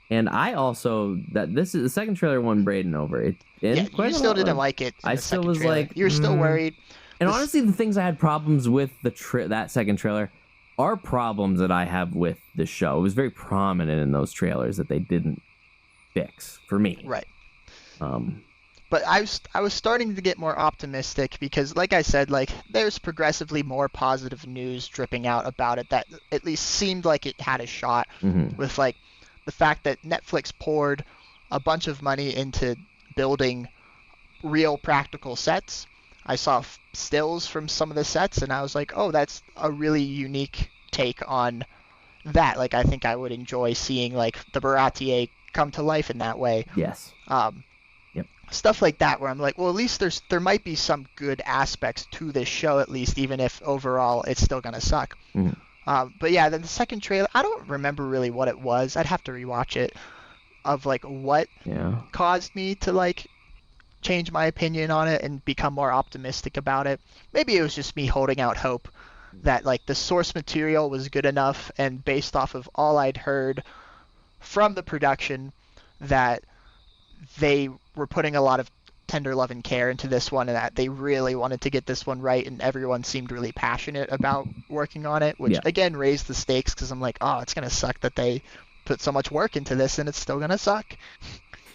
And I also this is the second trailer won Braden over. You still didn't like it. I still was trailer. Like, you were still worried. And honestly, the things I had problems with that second trailer are problems that I have with the show. It was very prominent in those trailers that they didn't fix for me. Right. But I was starting to get more optimistic because, like I said, like there's progressively more positive news dripping out about it that at least seemed like it had a shot. With like the fact that Netflix poured a bunch of money into building real practical sets. I saw stills from some of the sets, and I was like, oh, that's a really unique take on that. Like I think I would enjoy seeing like the Baratier come to life in that way. Yes. Stuff like that where I'm like, well, at least there might be some good aspects to this show, at least, even if overall it's still gonna suck. But yeah, then the second trailer, I don't remember really what it was. I'd have to rewatch it of like what caused me to like change my opinion on it and become more optimistic about it. Maybe it was just me holding out hope that like the source material was good enough, and based off of all I'd heard from the production that they were putting a lot of tender love and care into this one, and that they really wanted to get this one right, and everyone seemed really passionate about working on it, which again raised the stakes because I'm like, oh, it's gonna suck that they put so much work into this and it's still gonna suck.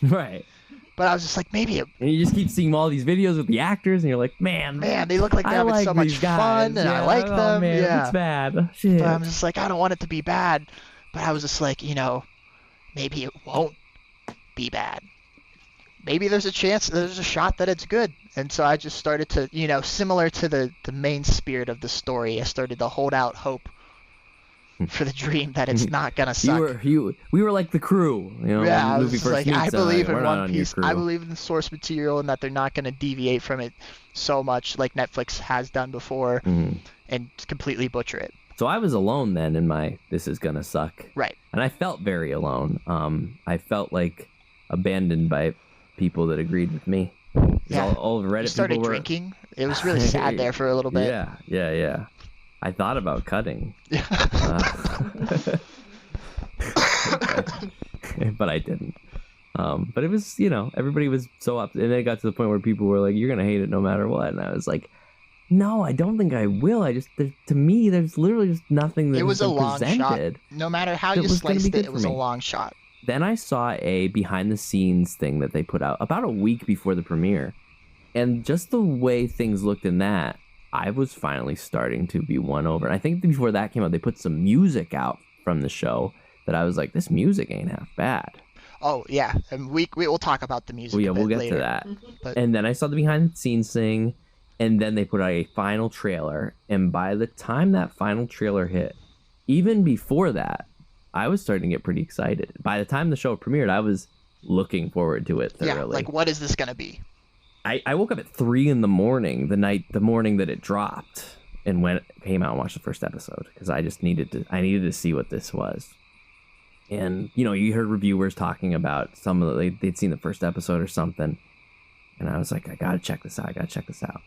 Right. But I was just like, maybe and you just keep seeing all these videos with the actors, and you're like, man, they look like they're having so much fun, and I like them. Man, it's bad. Shit. But I'm just like, I don't want it to be bad. But I was just like, maybe it won't be bad. Maybe there's a shot that it's good. And so I just started to, similar to the main spirit of the story, I started to hold out hope for the dream that it's not going to suck. We were like the crew. I was like, I believe in One Piece. I believe in the source material and that they're not going to deviate from it so much like Netflix has done before and completely butcher it. So I was alone then in my this is going to suck. Right. And I felt very alone. I felt like abandoned by people that agreed with me. Yeah. All Reddit you started people drinking. It was really sad there for a little bit. Yeah. I thought about cutting. But I didn't. But it was, everybody was so up, and it got to the point where people were like, you're going to hate it no matter what. And I was like, no, I don't think I will. To me, there's literally just nothing that it was a long presented. shot. No matter how you sliced it, it was a long shot. then I saw a behind-the-scenes thing that they put out about a week before the premiere. And just the way things looked in that, I was finally starting to be won over. And I think before that came out, they put some music out from the show that I was like, this music ain't half bad. Oh, yeah. And we will talk about the music we'll get later. to that. But... And then I saw the behind-the-scenes thing, and then they put out a final trailer. And by the time that final trailer hit, even before that, I was starting to get pretty excited. By the time the show premiered, I was looking forward to it thoroughly. Yeah, like, what is this going to be? I woke up at 3 a.m. the morning that it dropped, and came out and watched the first episode because I just needed to see what this was. And you heard reviewers talking about they'd seen the first episode or something, and I was like, I gotta check this out.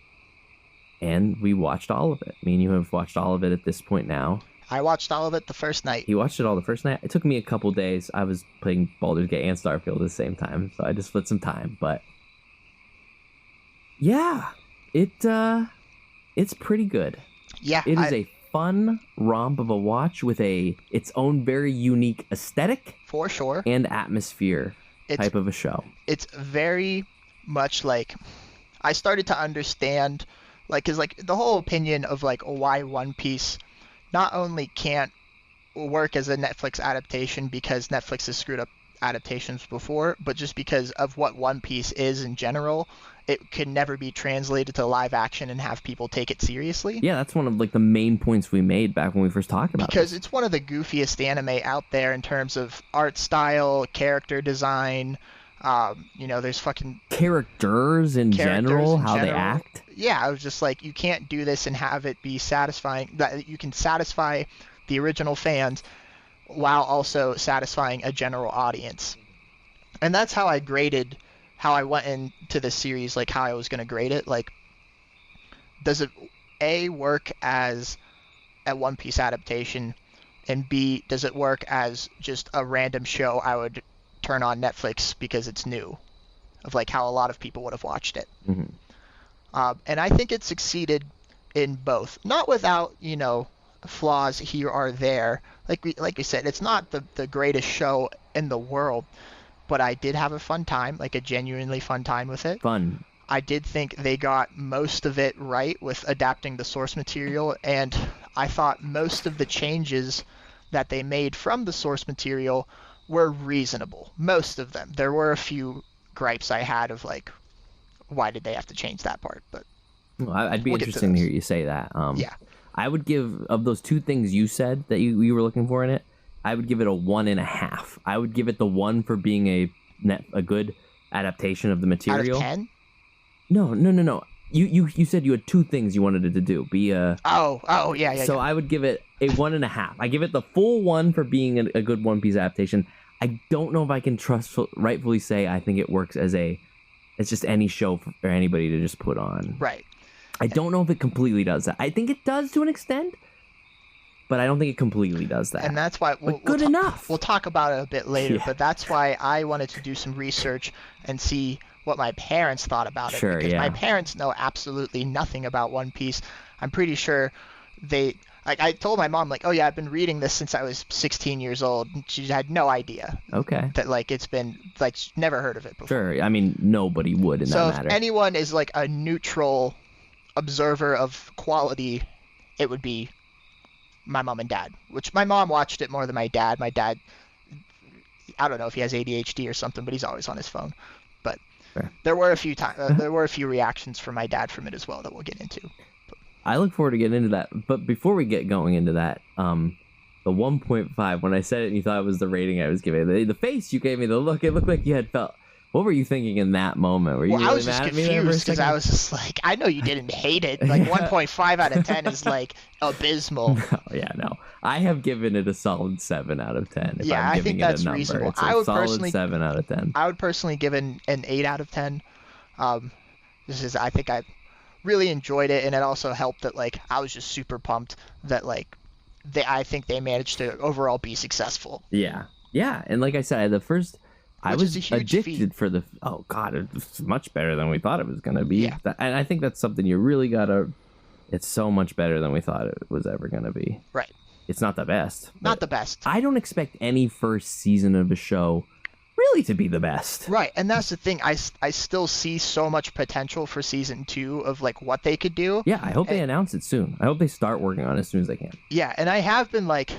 And we watched all of it. Me and you have watched all of it at this point now. I watched all of it the first night. You watched it all the first night? It took me a couple days. I was playing Baldur Gate and Starfield at the same time, so I just split some time, but. Yeah, it's pretty good. Yeah, it is a fun romp of a watch with its own very unique aesthetic, for sure, and atmosphere type of a show. It's very much like I started to understand, because the whole opinion of why One Piece not only can't work as a Netflix adaptation because Netflix has screwed up adaptations before, but just because of what One Piece is in general. It can never be translated to live action and have people take it seriously. Yeah, that's one of the main points we made back when we first talked about it. Because it's one of the goofiest anime out there in terms of art style, character design. There's fucking characters in general, how they act. Yeah, I was just like, you can't do this and have it be satisfying. That you can satisfy the original fans while also satisfying a general audience. And that's how I graded. How I went into the series, how I was going to grade it. Does it A, work as a One Piece adaptation, and B, does it work as just a random show I would turn on Netflix because it's new, of how a lot of people would have watched it. Mm-hmm. And I think it succeeded in both, not without flaws here or there. Like we said, it's not the greatest show in the world. But I did have a fun time, a genuinely fun time with it. Fun. I did think they got most of it right with adapting the source material, and I thought most of the changes that they made from the source material were reasonable. Most of them. There were a few gripes I had of why did they have to change that part? But I'd be interested to hear you say that. Yeah. I would give, of those two things you said that you were looking for in it, I would give it a 1.5. I would give it the 1 for being a good adaptation of the material. Out of 10? No. You said you had two things you wanted it to do. Yeah. So I would give it a 1.5. I give it the full 1 for being a good One Piece adaptation. I don't know if I can rightfully say I think it works as it's just any show for anybody to just put on. Right. I don't know if it completely does that. I think it does to an extent. But I don't think it completely does that. And that's why enough. We'll talk about it a bit later, but that's why I wanted to do some research and see what my parents thought about it. Sure, because my parents know absolutely nothing about One Piece. I'm pretty sure I told my mom, oh yeah, I've been reading this since I was 16 years old. And she had no idea. Okay. That it's been, never heard of it before. Sure. I mean, nobody would in that matter. So if anyone is a neutral observer of quality, it would be my mom and dad, which my mom watched it more than my dad. My dad, I don't know if he has ADHD or something, but he's always on his phone. But Fair. There were a few reactions from my dad from it as well that we'll get into. I look forward to getting into that. But before we get going into that, the 1.5, when I said it and you thought it was the rating I was giving, the face you gave me, the look, it looked like you had felt. What were you thinking in that moment? Were you really I was mad just at me confused because I was just I know you didn't hate it. 1.5 out of 10 is abysmal. No. I have given it a solid 7 out of 10. If Yeah, I'm I giving think it that's a number. reasonable. It's a solid 7 out of 10. I would personally give an 8 out of 10. I think I really enjoyed it, and it also helped that I was just super pumped that I think they managed to overall be successful. Yeah, and like I said, I was addicted for oh god, it's much better than we thought it was going to be. Yeah. And I think that's something you really gotta. It's so much better than we thought it was ever going to be. Right. it's not the best. Not the best. I don't expect any first season of a show really to be the best. Right, and that's the thing. I still see so much potential for season 2 of like what they could do. Yeah, I hope they announce it soon. I hope they start working on it as soon as they can. Yeah, and I have been like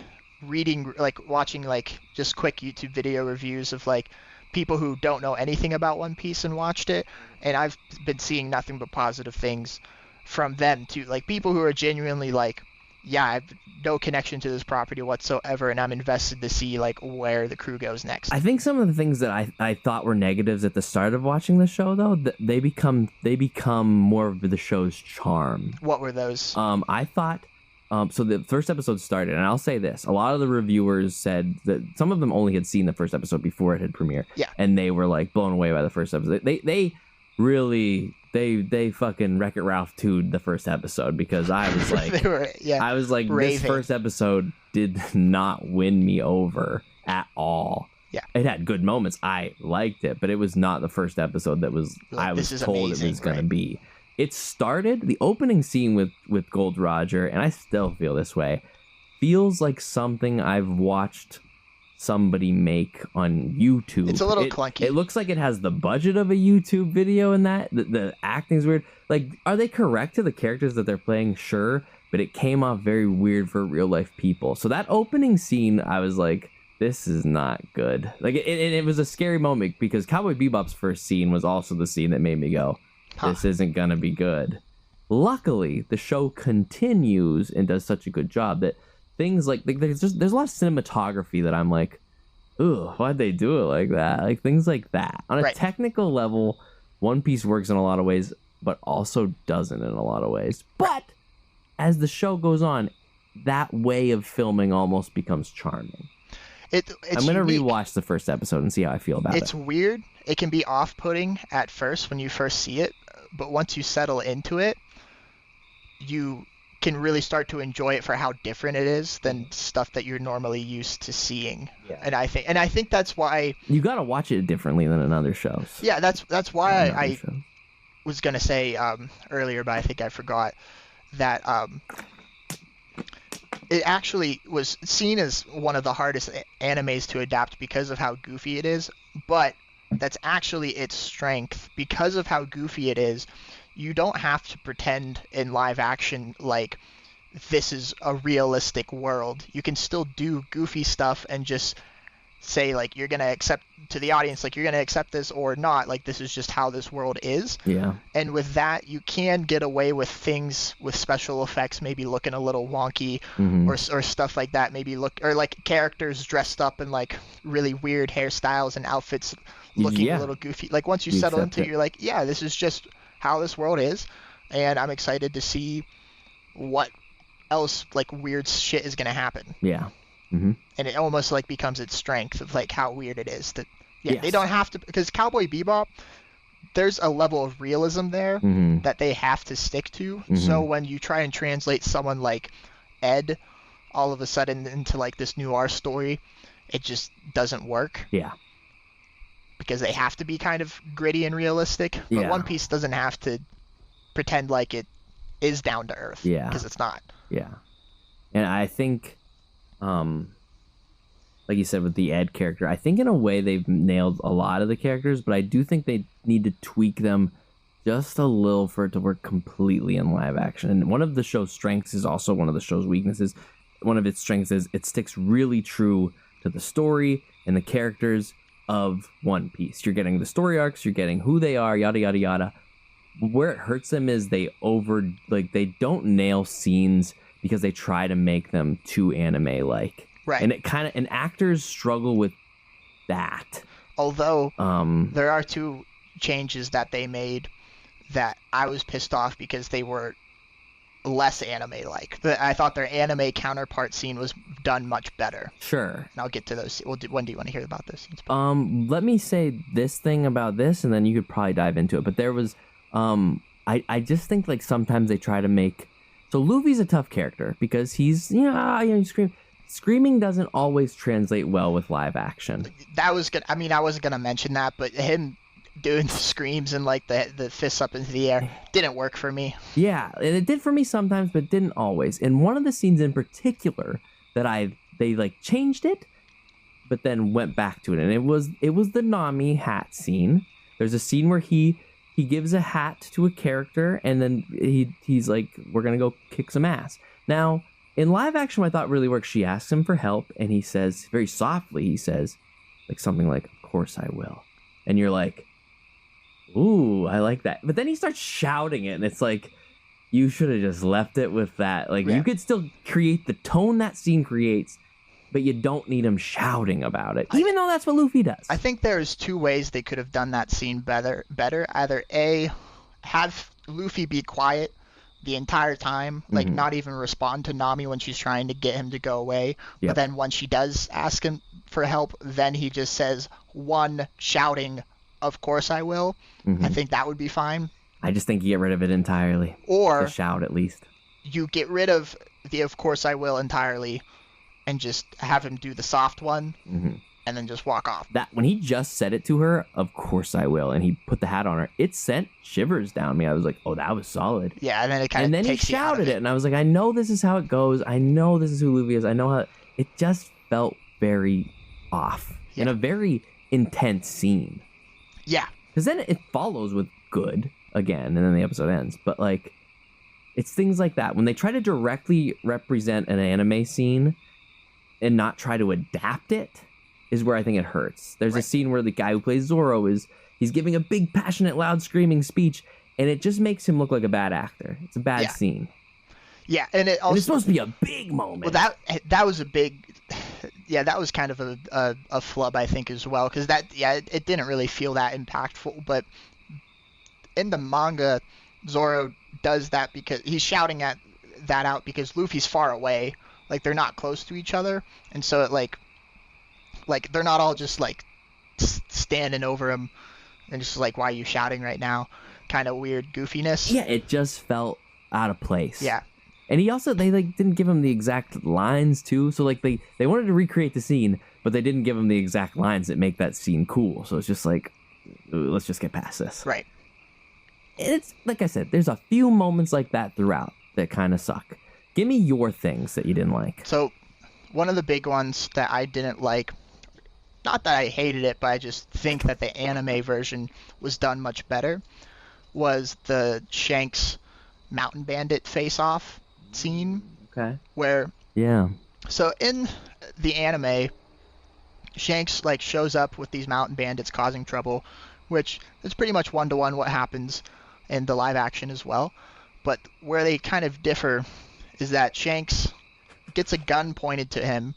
reading, like watching like just quick YouTube video reviews of like people who don't know anything about One Piece and watched it, and I've been seeing nothing but positive things from them too. Like people who are genuinely like, yeah, I have no connection to this property whatsoever, and I'm invested to see like where the crew goes next. I think some of the things that I thought were negatives at the start of watching the show, though, they become more of the show's charm. What were those? I thought, so the first episode started, and I'll say this: a lot of the reviewers said that some of them only had seen the first episode before it had premiered, yeah, and they were like blown away by the first episode. They really. They fucking Wreck-It Ralph 2'd the first episode, because I was like, I was like, raving. This first episode did not win me over at all. Yeah, it had good moments. I liked it, but it was not the first episode that was I was told amazing, it was going to be. It started, the opening scene with Gold Roger, and I still feel this way, feels like something I've watched somebody make on YouTube. It's a little clunky. It looks like it has the budget of a YouTube video, in that the acting's weird. Like, are they correct to the characters that they're playing? Sure, but it came off very weird for real life people. So that opening scene, I was like, this is not good. Like, it was a scary moment, because Cowboy Bebop's first scene was also the scene that made me go, this isn't gonna be good. Luckily, the show continues and does such a good job that things like there's a lot of cinematography that I'm like, ooh, why'd they do it like that? Like things like that. On a technical level, One Piece works in a lot of ways, but also doesn't in a lot of ways. But as the show goes on, that way of filming almost becomes charming. I'm going to rewatch the first episode and see how I feel about it. It's weird. It can be off-putting at first when you first see it, but once you settle into it, you can really start to enjoy it for how different it is than stuff that you're normally used to seeing. Yeah. And I think that's why you got to watch it differently than in other shows. Yeah, that's why I was going to say earlier, but I think I forgot that it actually was seen as one of the hardest animes to adapt because of how goofy it is, but that's actually its strength. Because of how goofy it is, you don't have to pretend in live action like this is a realistic world. You can still do goofy stuff and just say like you're going to accept to the audience, like you're going to accept this or not, like this is just how this world is. Yeah. And with that, you can get away with things with special effects maybe looking a little wonky, or stuff like that, maybe like characters dressed up in like really weird hairstyles and outfits looking a little goofy. Like once you settle into it, you're like, yeah, this is just how this world is, and I'm excited to see what else like weird shit is going to happen. Yeah. And it almost like becomes its strength of like how weird it is that they don't have to, because Cowboy Bebop, there's a level of realism there that they have to stick to. So when you try and translate someone like Ed all of a sudden into like this noir story, it just doesn't work. Yeah. Because they have to be kind of gritty and realistic. But One Piece doesn't have to pretend like it is down to earth. Yeah. Because it's not. Yeah. And I think, like you said with the Ed character, I think in a way they've nailed a lot of the characters, but I do think they need to tweak them just a little for it to work completely in live action. And one of the show's strengths is also one of the show's weaknesses. One of its strengths is it sticks really true to the story and the characters of One Piece. You're getting the story arcs, you're getting who they are, yada yada yada. Where it hurts them is they don't nail scenes because they try to make them too anime like. Right. And actors struggle with that. Although there are two changes that they made that I was pissed off because they were less anime-like. I thought their anime counterpart scene was done much better. Sure. And I'll get to those. When do you want to hear about those scenes? Let me say this thing about this, and then you could probably dive into it. But there was, I just think like sometimes they try to make. So Luffy's a tough character because he's screaming doesn't always translate well with live action. That was good. I mean, I wasn't gonna mention that, but him doing the screams and like the fists up into the air didn't work for me. Yeah, and it did for me sometimes, but didn't always. And one of the scenes in particular they like changed it, but then went back to it, and it was the Nami hat scene. There's a scene where he gives a hat to a character, and then he's like, we're gonna go kick some ass. Now, in live action, what I thought really worked, she asks him for help, and he says, very softly, he says, like something like, of course I will. And you're like, ooh, I like that. But then he starts shouting it, and it's like, you should have just left it with that. Like, you could still create the tone that scene creates, but you don't need him shouting about it, even though that's what Luffy does. I think there's two ways they could have done that scene better. Either A, have Luffy be quiet the entire time, like not even respond to Nami when she's trying to get him to go away. Yep. But then when she does ask him for help, then he just says one shouting, of course I will. I think that would be fine. I just think you get rid of it entirely. Or the shout, at least. You get rid of the of course I will entirely and just have him do the soft one and then just walk off. That when he just said it to her, of course I will, and he put the hat on her, it sent shivers down me. I was like, oh, that was solid. Yeah, and then it kind of takes he shouted it, and I was like, I know this is how it goes. I know this is who Luffy is. I know how it just felt very off in a very intense scene. Yeah. Because then it follows with good again, and then the episode ends. But like, it's things like that. When they try to directly represent an anime scene and not try to adapt it is where I think it hurts. There's a scene where the guy who plays Zoro he's giving a big, passionate, loud, screaming speech, and it just makes him look like a bad actor. It's a bad scene. Yeah, and it also... And it's supposed to be a big moment. Well, that was a big... Yeah, that was kind of a flub, I think, as well, because it didn't really feel that impactful, but in the manga, Zoro does that because he's shouting that out because Luffy's far away. Like, they're not close to each other, and so it like they're not all just like standing over him and just like, why are you shouting right now? Kind of weird goofiness. Yeah, it just felt out of place. Yeah. And they like didn't give him the exact lines too. So like they wanted to recreate the scene, but they didn't give him the exact lines that make that scene cool. So it's just like, let's just get past this. Right. It's like I said, there's a few moments like that throughout that kind of suck. Give me your things that you didn't like. So one of the big ones that I didn't like, not that I hated it, but I just think that the anime version was done much better, was the Shanks Mountain Bandit face-off scene. Okay. Where... Yeah. So in the anime, Shanks like shows up with these mountain bandits causing trouble, which is pretty much one-to-one what happens in the live action as well. But where they kind of differ is that Shanks gets a gun pointed to him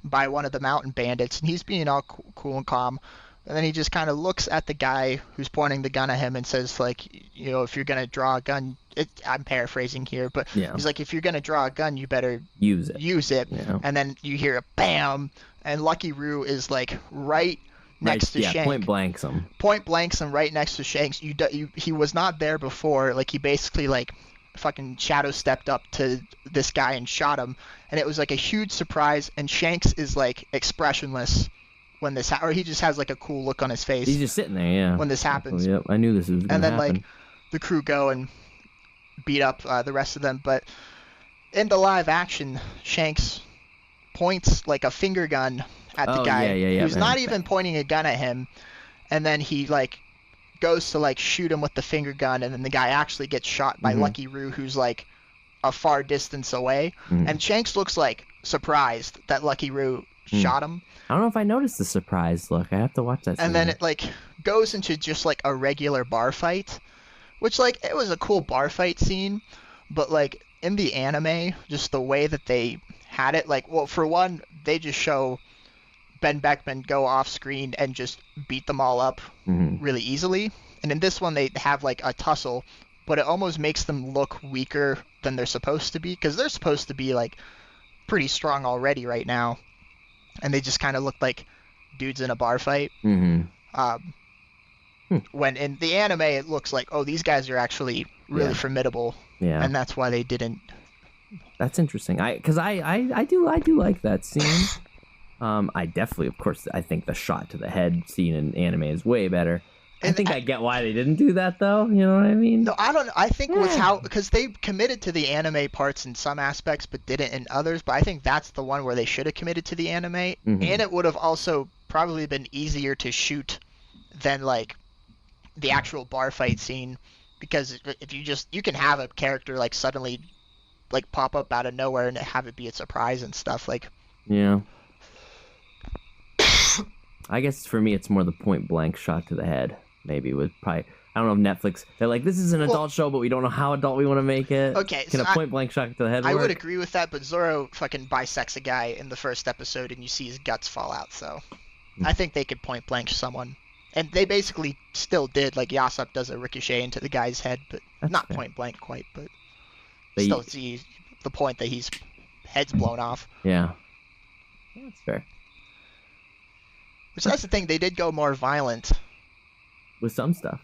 by one of the mountain bandits, and he's being all cool and calm, and then he just kind of looks at the guy who's pointing the gun at him and says, like, you know, if you're going to draw a gun, I'm paraphrasing here, but he's like, if you're going to draw a gun, you better use it. Yeah. And then you hear a bam, and Lucky Roo is like right next to Shanks. Point blanks him. Point blanks him right next to Shanks. He was not there before. Like, he basically like fucking shadow stepped up to this guy and shot him, and it was like a huge surprise, and Shanks is like expressionless when this or he just has like a cool look on his face. He's just sitting there, when this happens. Yep, I knew this was going to happen. And then like the crew go and beat up the rest of them, but in the live action, Shanks points like a finger gun at the guy who's not even pointing a gun at him, and then he like goes to like shoot him with the finger gun, and then the guy actually gets shot by Lucky Roo, who's like a far distance away, and Shanks looks like surprised that Lucky Roo shot him. I don't know if I noticed the surprise look. I have to watch that scene. And then it like goes into just like a regular bar fight, which like it was a cool bar fight scene, but like in the anime, just the way that they had it, like, well, for one, they just show Ben Beckman go off screen and just beat them all up really easily. And in this one, they have like a tussle, but it almost makes them look weaker than they're supposed to be, because they're supposed to be like pretty strong already right now, and they just kind of look like dudes in a bar fight. When in the anime, it looks like, oh, these guys are actually really formidable, and that's why they didn't. That's interesting. I do like that scene. I definitely, of course, I think the shot to the head scene in anime is way better. I think I get why they didn't do that, though. You know what I mean? No, I don't. I think was how, because they committed to the anime parts in some aspects, but didn't in others. But I think that's the one where they should have committed to the anime, and it would have also probably been easier to shoot than like the actual bar fight scene, because if you can have a character like suddenly like pop up out of nowhere and have it be a surprise and stuff like. Yeah. I guess for me, it's more the point blank shot to the head. Maybe with probably, I don't know if Netflix, they're like, this is an adult show, but we don't know how adult we want to make it. Okay, Can a point blank shot to the head work? I would agree with that, but Zoro fucking bisects a guy in the first episode, and you see his guts fall out. So I think they could point blank someone, and they basically still did. Like Yasop does a ricochet into the guy's head, but not point blank quite, but still see the point that his head's blown off. Yeah, that's fair. Which that's the thing, they did go more violent. With some stuff.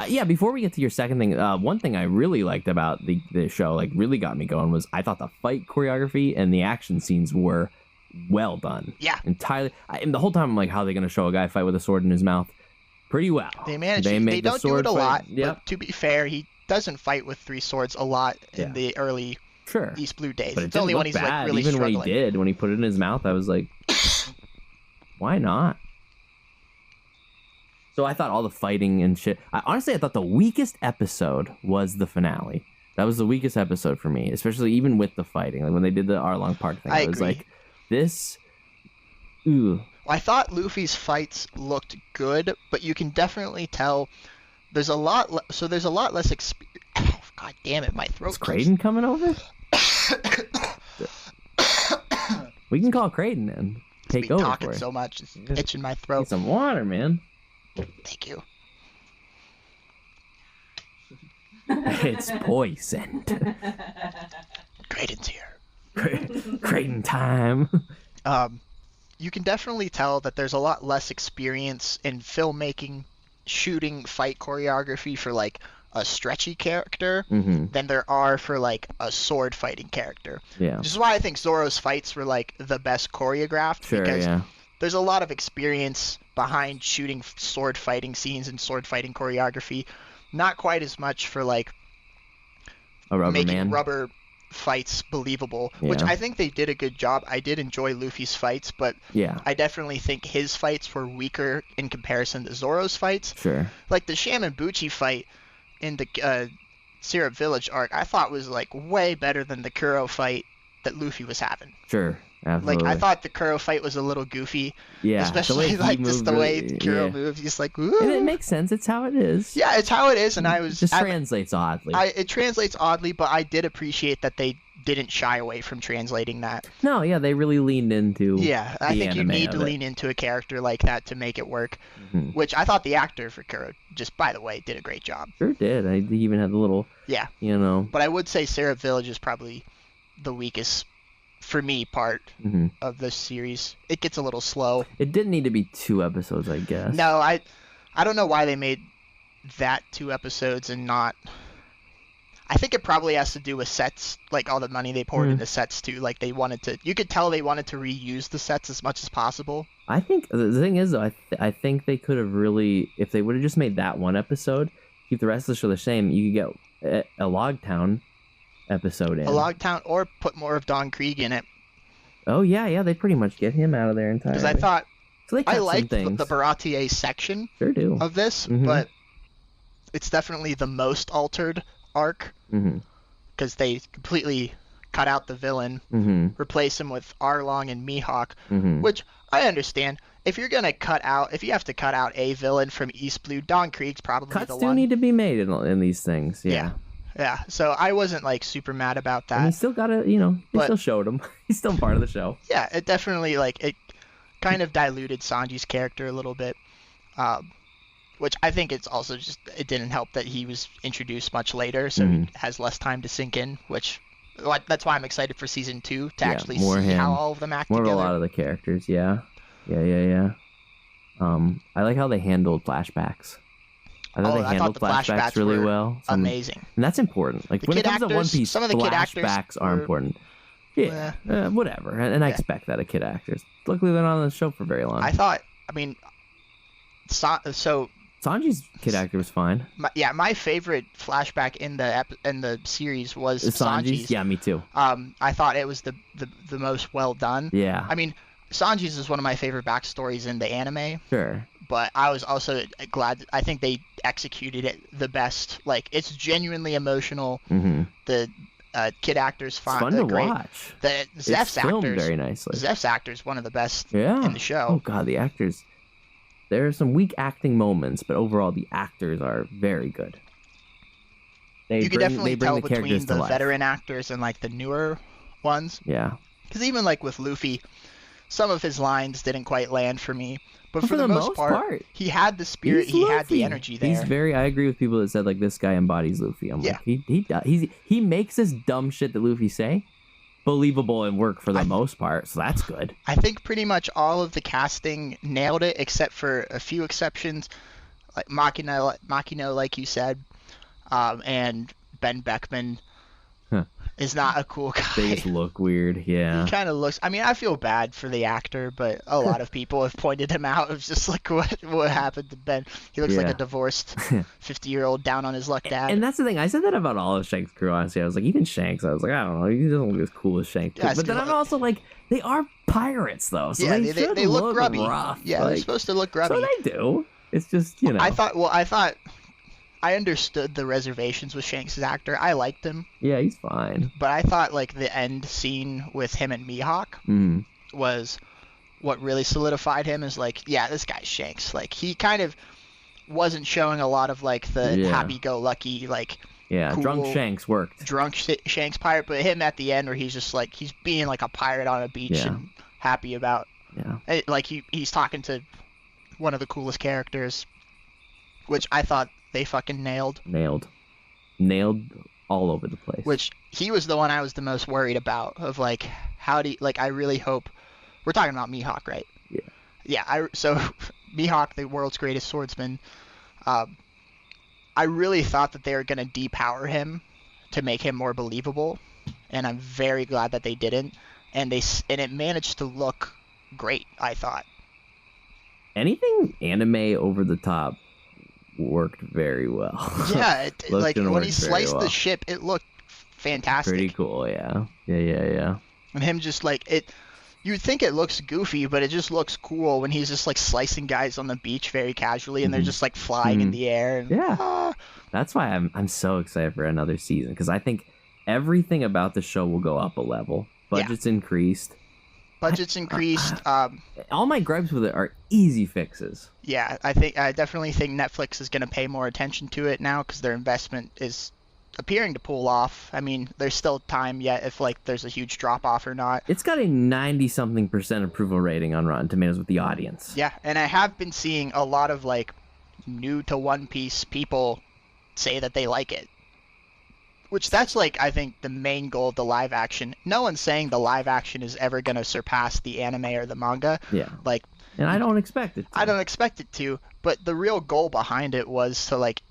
Yeah, before we get to your second thing, one thing I really liked about the show, like really got me going, was I thought the fight choreography and the action scenes were well done. Yeah. Entirely. And the whole time I'm like, how are they going to show a guy fight with a sword in his mouth? Pretty well. They managed. They don't do it a lot. Yep. But to be fair, he doesn't fight with 3 swords a lot in the early East Blue days. But it's only when he's like really even struggling. When he did, when he put it in his mouth, I was like, why not? So I thought all the fighting and shit. I thought the weakest episode was the finale. That was the weakest episode for me, especially even with the fighting. Like when they did the Arlong Park thing, I was like, this. Ooh. I thought Luffy's fights looked good, but you can definitely tell there's a lot. There's a lot less experience. Oh, God damn it, my throat. Is Kraden coming over? We can call Kraden in. Take over talking for it. So much, it's itching my throat. Need some water, man. Thank you. It's poisoned. Kraden's here. Kraden time. You can definitely tell that there's a lot less experience in filmmaking, shooting, fight choreography for like a stretchy character than there are for like a sword fighting character. Yeah. Which is why I think Zoro's fights were like the best choreographed. Sure, because there's a lot of experience behind shooting sword fighting scenes and sword fighting choreography. Not quite as much for like making rubber fights believable, which I think they did a good job. I did enjoy Luffy's fights, but I definitely think his fights were weaker in comparison to Zoro's fights. Sure. Like the Shaman-Buchi fight in the Syrup Village arc, I thought was like way better than the Kuro fight that Luffy was having. Sure. Absolutely. Like I thought the Kuro fight was a little goofy. Yeah. Especially like just the way Kuro moves. He's like, ooh. And it makes sense. It's how it is. Yeah, it's how it is, and I was just translates oddly. It translates oddly, but I did appreciate that they didn't shy away from translating that. No, yeah, they really leaned into. Yeah, I think you need to lean into a character like that to make it work. Which I thought the actor for Kuro, just by the way, did a great job. Sure did. I even had the little. Yeah. You know. But I would say Syrup Village is probably the weakest. For me, part of this series. It gets a little slow. It didn't need to be 2 episodes, I guess. No, I don't know why they made that 2 episodes and not. I think it probably has to do with sets, like all the money they poured into sets too. Like they wanted to. You could tell they wanted to reuse the sets as much as possible. I think the thing is though, I think they could have really, if they would have just made that 1 episode, keep the rest of the show the same. You could get a Logtown episode in. A Logtown, or put more of Don Krieg in it. Oh yeah, they pretty much get him out of there entirely. Because I thought I liked the Baratier section of this, but it's definitely the most altered arc because they completely cut out the villain, replace him with Arlong and Mihawk, which I understand. If you have to cut out a villain from East Blue, Don Krieg's probably Cuts the one. Cuts do need to be made in these things. Yeah, so I wasn't like super mad about that. And he still got to, they still showed him. He's still part of the show. Yeah, it definitely it kind of diluted Sanji's character a little bit, which I think it's also just it didn't help that he was introduced much later, so he has less time to sink in. That's why I'm excited for season 2 to actually see how all of them act together. More of a lot of the characters, yeah. I like how they handled flashbacks. I thought they handled flashbacks really well. Amazing. And that's important. Like when it comes to One Piece, some of the kid flashbacks are important. Yeah, whatever. And I expect that of kid actors. Luckily, they're not on the show for very long. So Sanji's kid actor was fine. My favorite flashback in the series was Sanji's. Yeah, me too. I thought it was the most well done. Yeah. I mean, Sanji's is one of my favorite backstories in the anime. Sure. But I was also glad. I think they executed it the best. Like, it's genuinely emotional. Mm-hmm. The kid actors fun to watch. The Zeph's actors very nicely. Zeph's actors one of the best in the show. Oh god, the actors. There are some weak acting moments, but overall the actors are very good. You can definitely tell between the veteran actors and like the newer ones. Yeah. Because even like with Luffy, some of his lines didn't quite land for me. But for the most part, he had the spirit, he had the energy there. I agree with people that said like this guy embodies Luffy. I'm like, he makes this dumb shit that Luffy say believable and work for the most part, so that's good. I think pretty much all of the casting nailed it, except for a few exceptions, like Makino, like you said, and Ben Beckman. Is not a cool guy. They just look weird, yeah. He kind of looks... I mean, I feel bad for the actor, but a lot of people have pointed him out. It's just like, what happened to Ben? He looks like a divorced 50-year-old down on his luck dad. And that's the thing. I said that about all of Shanks' crew, honestly. I was like, even Shanks, I was like, I don't know. He doesn't look as cool as Shanks. Yeah, but then I'm also like, they are pirates, though. So they look grubby. Rough. Yeah, they're supposed to look grubby. So they do. It's just, you know. I thought... I understood the reservations with Shanks' actor. I liked him. Yeah, he's fine. But I thought like the end scene with him and Mihawk was what really solidified him as like, yeah, this guy's Shanks. Like he kind of wasn't showing a lot of like the happy-go-lucky like cool, drunk Shanks worked. Drunk Shanks pirate, but him at the end where he's just like he's being like a pirate on a beach and happy about like he's talking to one of the coolest characters, which I thought they fucking nailed all over the place. Which he was the one I was the most worried about of like how do you, like I really hope we're talking about Mihawk, right? So Mihawk, the world's greatest swordsman, I really thought that they were gonna depower him to make him more believable, and I'm very glad that they didn't, and it managed to look great. I thought anything anime over the top worked very well. Yeah, like when he sliced the ship, it looked fantastic. Pretty cool, yeah. And him just like it, you'd think it looks goofy, but it just looks cool when he's just like slicing guys on the beach very casually, and they're just like flying in the air. And, that's why I'm so excited for another season, because I think everything about the show will go up a level. Budget's increased. All my gripes with it are easy fixes. Yeah, I definitely think Netflix is going to pay more attention to it now because their investment is appearing to pull off. I mean, there's still time yet if like there's a huge drop off or not. It's got a 90-something% approval rating on Rotten Tomatoes with the audience. Yeah, and I have been seeing a lot of like new to One Piece people say that they like it. Which that's like, I think, the main goal of the live action. No one's saying the live action is ever going to surpass the anime or the manga. Yeah. Like, and I don't expect it to. I don't expect it to. But the real goal behind it was to like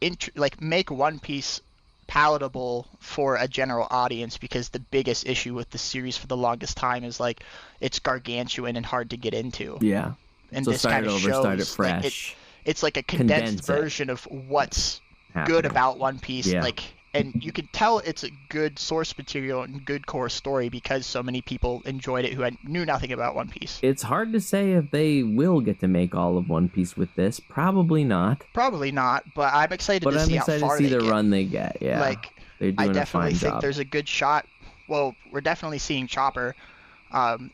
make One Piece palatable for a general audience, because the biggest issue with the series for the longest time is like it's gargantuan and hard to get into. Yeah. And so this start kind of shows start it fresh. Like it's like a condensed version of what's good about One Piece. Yeah. Like. And you can tell it's a good source material and good core story because so many people enjoyed it who knew nothing about One Piece. It's hard to say if they will get to make all of One Piece with this. Probably not. Probably not, but I'm excited to see how far they get. the run they get, yeah. Like, I definitely think there's a good shot. Well, we're definitely seeing Chopper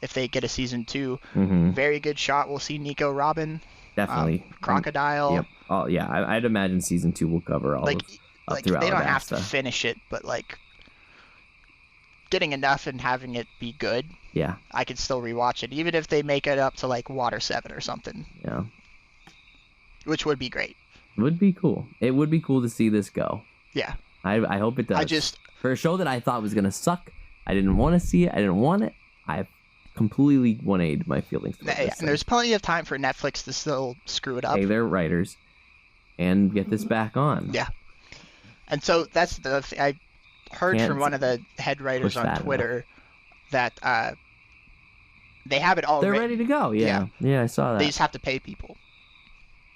if they get a season 2. Mm-hmm. Very good shot. We'll see Nico Robin. Definitely. Crocodile. Yep. Oh, yeah, I'd imagine season 2 will cover all of like they don't have to finish it, but like getting enough and having it be good. Yeah. I could still rewatch it, even if they make it up to like Water 7 or something. Yeah. Which would be great. Would be cool. It would be cool to see this go. Yeah. I hope it does. For a show that I thought was gonna suck, I didn't want to see it. I didn't want it. I've completely 180'd my feelings. And there's plenty of time for Netflix to still screw it up. Hey, they're writers, and get this back on. Yeah. And so that's I heard from one of the head writers on Twitter that they have it all They're ready to go, yeah. Yeah, I saw that. They just have to pay people.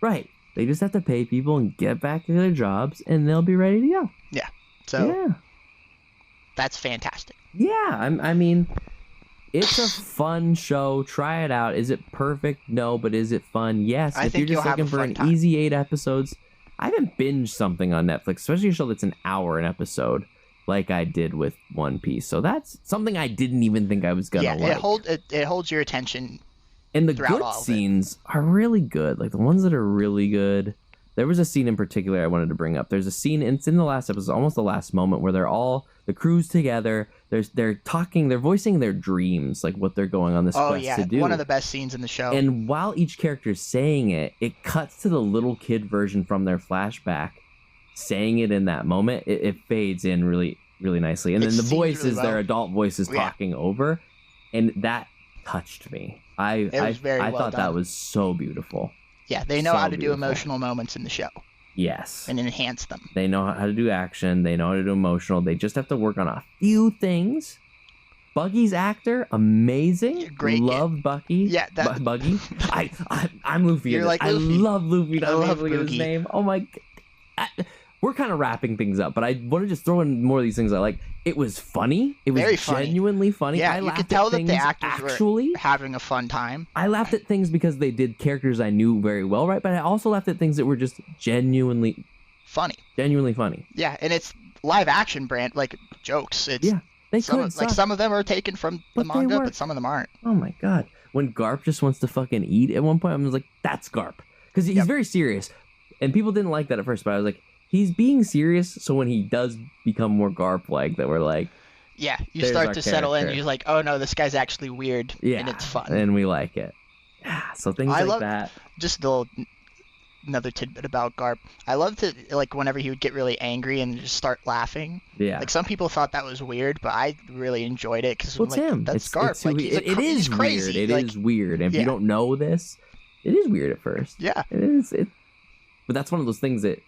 Right. They just have to pay people and get back to their jobs, and they'll be ready to go. Yeah. So that's fantastic. Yeah, I mean, it's a fun show. Try it out. Is it perfect? No, but is it fun? Yes. If you're just looking for an easy 8 episodes, I haven't binged something on Netflix, especially a show that's an hour an episode, like I did with One Piece. So that's something I didn't even think I was gonna like. It holds your attention. And the good scenes are really good. Like the ones that are really good. There was a scene in particular I wanted to bring up. There's a scene, and it's in the last episode, almost the last moment, where the crew's together. They're talking, they're voicing their dreams, like what they're going on this quest to do. One of the best scenes in the show. And while each character's saying it, it cuts to the little kid version from their flashback, saying it in that moment. It fades in really, really nicely. And then the voices, their adult voices talking over, and that touched me. I thought that was so beautiful. Yeah, they know how to do emotional moments in the show. Yes. And enhance them. They know how to do action. They know how to do emotional. They just have to work on a few things. Buggy's actor, amazing. Great. Love Bucky. Yeah, Buggy. I'm Luffy. You're like Luffy. I love Luffy. I love his name. Oh my God. We're kind of wrapping things up, but I want to just throw in more of these things I like. It was funny. It was genuinely funny. Yeah, you could tell that the actors were having a fun time. I laughed at things because they did characters I knew very well, right? But I also laughed at things that were just genuinely funny. Yeah, and it's live action brand like jokes. It's some of them are taken from the manga, but some of them aren't. Oh my God! When Garp just wants to fucking eat at one point, I was like, "That's Garp," because he's very serious, and people didn't like that at first. But I was like, he's being serious, so when he does become more Garp-like, that we're like... Yeah, you start to settle in, you're like, oh no, this guy's actually weird, and it's fun. And we like it. Yeah, so things like that. Just another tidbit about Garp. I love to, like, whenever he would get really angry and just start laughing. Yeah. Like, some people thought that was weird, but I really enjoyed it, because it's him. That's Garp. He's crazy. It is weird. And if you don't know this, it is weird at first. Yeah. It is. But that's one of those things that...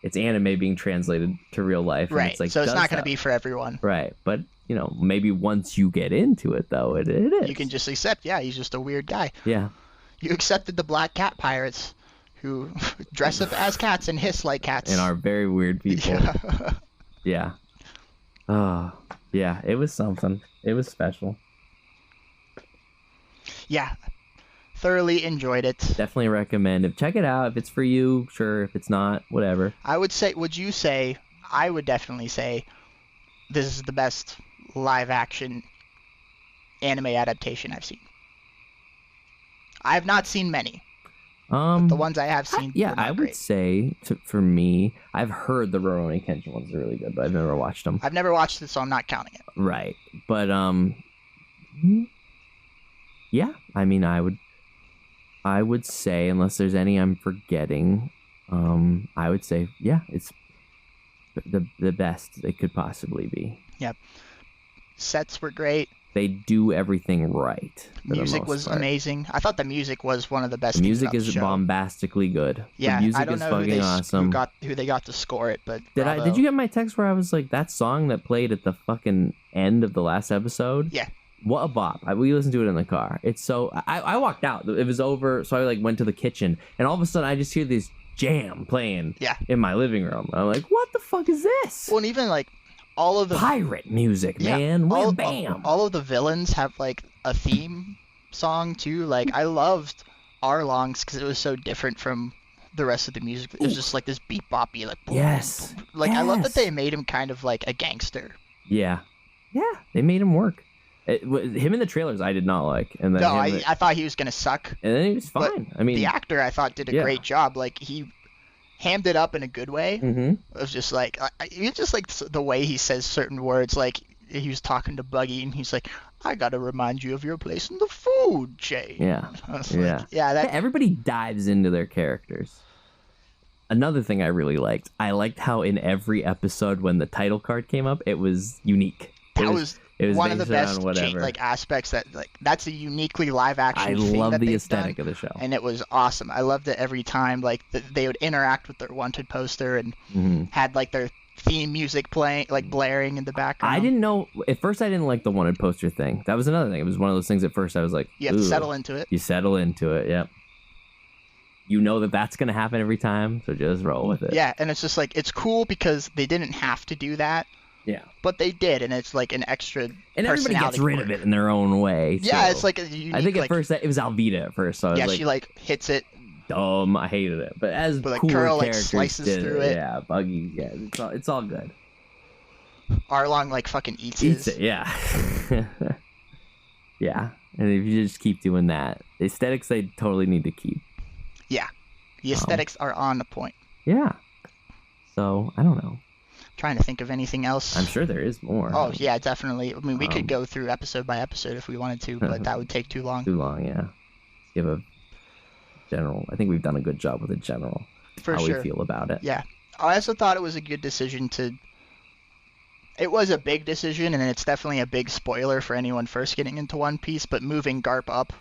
It's anime being translated to real life. Right, it's like, so it's not going to be for everyone. Right, but, maybe once you get into it, though, it is. You can just accept, he's just a weird guy. Yeah. You accepted the Black Cat Pirates, who dress up as cats and hiss like cats. And are very weird people. Yeah. Oh, yeah, it was something. It was special. Yeah. Thoroughly enjoyed it. Definitely recommend it. Check it out. If it's for you, sure. If it's not, whatever. I would definitely say this is the best live action anime adaptation I've seen. I have not seen many. But the ones I have seen, I would say for me, I've heard the Rurouni Kenshin ones are really good, but I've never watched them. I've never watched it, so I'm not counting it. Right, but yeah. I mean, I would say, unless there's any I'm forgetting, I would say, it's the best it could possibly be. Yep. Sets were great. They do everything right. Music was amazing. I thought the music was one of the best. The music is bombastically good. Yeah, the music I don't is know fucking awesome. Who they got to score it, but did you get my text where I was like, that song that played at the fucking end of the last episode? Yeah. What a bop. We listened to it in the car. It's so... I walked out. It was over, so I went to the kitchen, and all of a sudden I just hear this jam playing in my living room. I'm like, what the fuck is this? Well, and even all of the... Pirate music, man. Bam. All of the villains have a theme song, too. I loved Arlong's because it was so different from the rest of the music. It was just this beat-boppy, boom. Yes. I love that they made him kind of like a gangster. Yeah. Yeah, they made him work. Him in the trailers, I did not like. And then I thought he was gonna suck. And then he was fine. But the actor, I thought, did a great job. He hammed it up in a good way. Mm-hmm. It was just the way he says certain words. He was talking to Buggy, and he's like, "I gotta remind you of your place in the food chain." Yeah. Everybody dives into their characters. Another thing I really liked, I liked how in every episode when the title card came up, it was unique. It was one of the best aspects that's a uniquely live action thing. I love the aesthetic of the show, and it was awesome. I loved it every time they would interact with their wanted poster and had their theme music playing blaring in the background. I didn't know at first. I didn't like the wanted poster thing. That was another thing. It was one of those things at first I was like, you have to settle into it. You settle into it. Yep. you know that that's gonna happen every time, so just roll with it. Yeah, and it's just like it's cool because they didn't have to do that. Yeah. But they did, and it's like an extra. And everybody gets rid of it in their own way. Too. Yeah, it's like a unique. I think at first it was Alvida at first. So I was she like hits it. Dumb, I hated it. But as like cooler Curl characters slices did through it. Yeah, Buggy. Yeah, it's all good. Arlong like fucking eats it. Yeah. Yeah, and if you just keep doing that, the aesthetics they totally need to keep. Yeah, the aesthetics are on the point. Yeah. So I don't know. Trying to think of anything else. I'm sure there is more. Oh yeah, definitely. I mean, we could go through episode by episode if we wanted to, but that would take too long. Too long, yeah. Give a general. I think we've done a good job with a general. For how sure. we feel about it. Yeah, I also thought it was a good decision to. It was a big decision, and it's definitely a big spoiler for anyone first getting into One Piece. But moving Garp up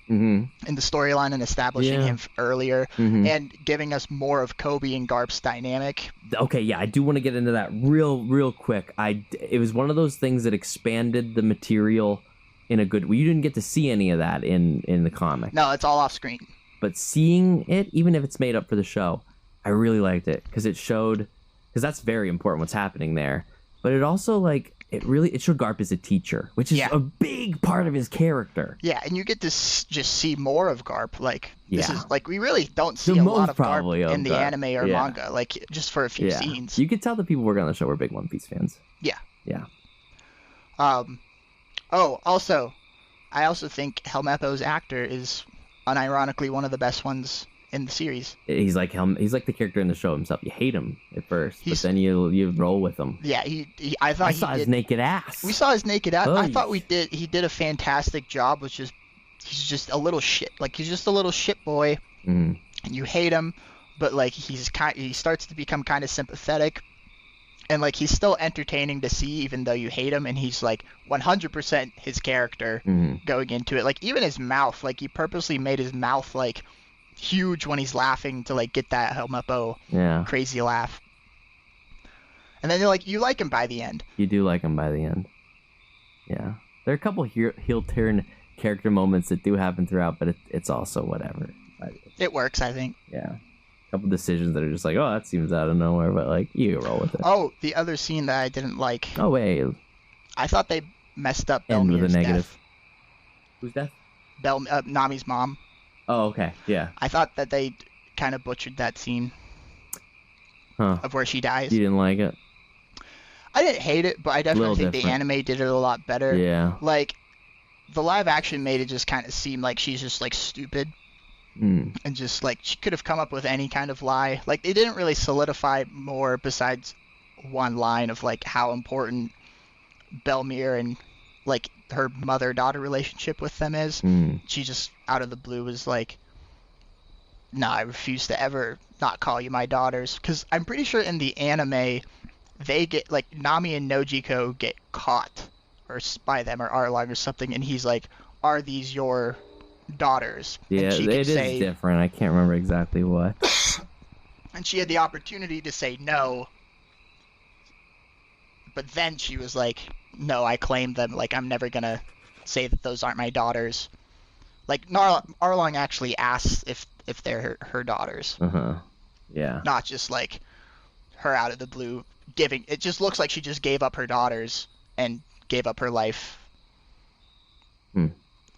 in the storyline and establishing him earlier, and giving us more of Kobe and Garp's dynamic. Okay, yeah, I do want to get into that real quick. It was one of those things that expanded the material in a good way. You didn't get to see any of that in the comic. No, it's all off screen. But seeing it, even if it's made up for the show, I really liked it because it showed, because that's very important what's happening there. But it also it showed Garp as a teacher, which is a big part of his character. Yeah, and you get to just see more of Garp. Like this is like we really don't see the a lot of Garp in the Garp. anime or manga, like just for a few scenes. You could tell the people working on the show were big One Piece fans. Yeah. Yeah. Oh, also, I also think Helmeppo's actor is unironically one of the best ones in the series. He's like the character in the show himself. You hate him at first, but then you roll with him. Yeah, I saw his naked ass. We saw his naked ass. I thought he did a fantastic job. He's just a little shit. Like he's just a little shit boy, and you hate him, but like he starts to become kind of sympathetic, and like he's still entertaining to see even though you hate him, and he's like 100% his character going into it. Like even his mouth, like he purposely made his mouth like huge when he's laughing to like get that Helmeppo crazy laugh. And then you like him by the end. You do like him by the end. Yeah. There are a couple heel turn character moments that do happen throughout, but it's also whatever. It works, I think. Yeah. A couple decisions that are just like, oh, that seems out of nowhere, but like you roll with it. Oh, the other scene that I didn't like. Oh wait. I thought they messed up End with a negative. Death. Who's death? Nami's mom. Oh, okay. Yeah. I thought that they kind of butchered that scene of where she dies. You didn't like it? I didn't hate it, but I definitely think the anime did it a lot better. Yeah. Like, the live action made it just kind of seem like she's just, like, stupid. And just, like, she could have come up with any kind of lie. Like, they didn't really solidify more besides one line of, like, how important Belmere and, like, her mother-daughter relationship with them is. She just, out of the blue, was like, no, I refuse to ever not call you my daughters. Because I'm pretty sure in the anime, they get, like, Nami and Nojiko get caught or by them or Arlong or something, and he's like, are these your daughters? Yeah, and it is different. I can't remember exactly what. And she had the opportunity to say no, but then she was like, no, I claim them. Like, I'm never gonna say that those aren't my daughters. Like, Arlong actually asks if they're her daughters. Yeah. Not just, like, her out of the blue giving. It just looks like she just gave up her daughters and gave up her life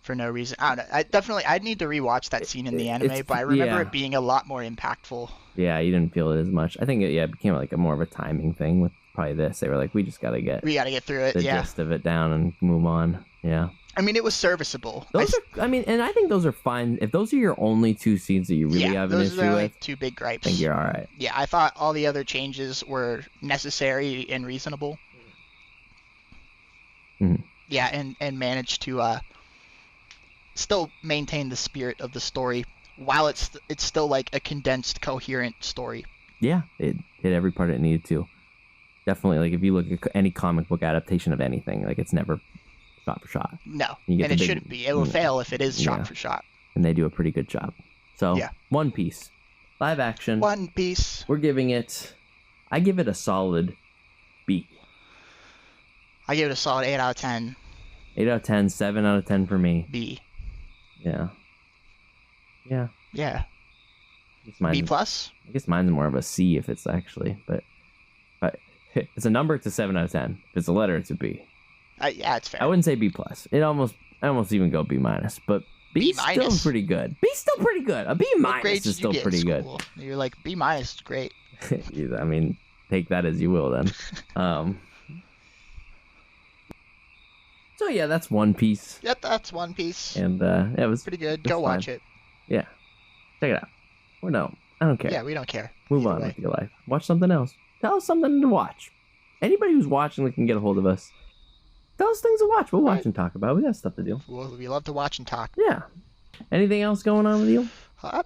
for no reason. I don't know. I'd need to rewatch that scene in the anime, but I remember it being a lot more impactful. Yeah, you didn't feel it as much. I think it became like more of a timing thing with probably this. They were like, we gotta get through it, the gist of it down and move on. Yeah. I mean, it was serviceable. And I think those are fine. If those are your only two scenes that you really have an issue with, those are two big gripes. I think you're all right. Yeah, I thought all the other changes were necessary and reasonable. Yeah, and managed to still maintain the spirit of the story while it's still like a condensed, coherent story. Yeah, it hit every part it needed to. Definitely, like if you look at any comic book adaptation of anything, like it's never shot for shot. No, and it shouldn't be. It will fail if it is shot for shot. And they do a pretty good job. So, One Piece. Live action. One Piece. We're giving it... I give it a solid B. I give it a solid 8 out of 10. 8 out of 10, 7 out of 10 for me. B. Yeah. Yeah. Yeah. B plus. I guess mine's more of a C if it's actually, but it's a number. It's a 7 out of 10. If it's a letter, it's a B. Yeah, it's fair. I wouldn't say B plus. I almost even go B minus, but B's still pretty good. B's still pretty good. A B minus is still pretty good. You're like B minus is great. I mean, take that as you will then. So yeah, that's One Piece. Yep, that's One Piece. And it was pretty good. Go watch it. Yeah, check it out. Or no, I don't care. Yeah, we don't care. Move on with your life. Watch something else. Tell us something to watch. Anybody who's watching that can get a hold of us. Tell us things to watch. We'll watch and talk about. We got stuff to do. We love to watch and talk. Yeah. Anything else going on with you?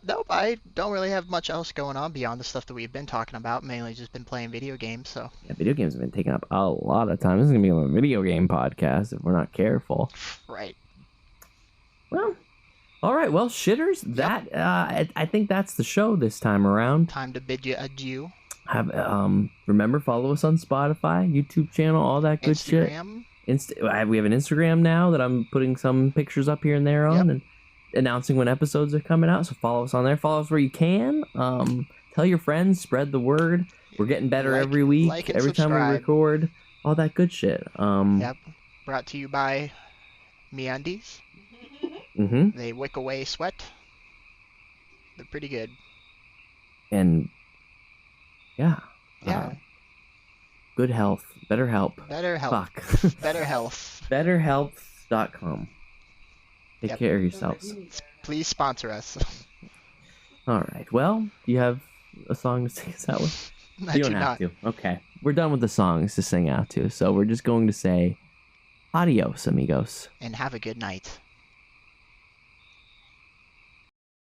Nope, I don't really have much else going on beyond the stuff that we've been talking about. Mainly just been playing video games, so. Yeah, video games have been taking up a lot of time. This is going to be a video game podcast if we're not careful. Right. Well, all right. Well, shitters, I think that's the show this time around. Time to bid you adieu. Remember, follow us on Spotify, YouTube channel, all that good Instagram. Shit. We have an Instagram now that I'm putting some pictures up here and there on and announcing when episodes are coming out. So follow us on there. Follow us where you can. Tell your friends. Spread the word. We're getting better every week. Every time we record. All that good shit. Yep. Brought to you by MeUndies. Mm-hmm. They wick away sweat. They're pretty good. And yeah. Yeah. Good health. Better help. Better health. Fuck. Better health. BetterHealth.com. Take care of yourselves. Please sponsor us. All right. Well, do you have a song to sing us out with? You don't have to. Okay. We're done with the songs to sing out to. So we're just going to say adios, amigos. And have a good night.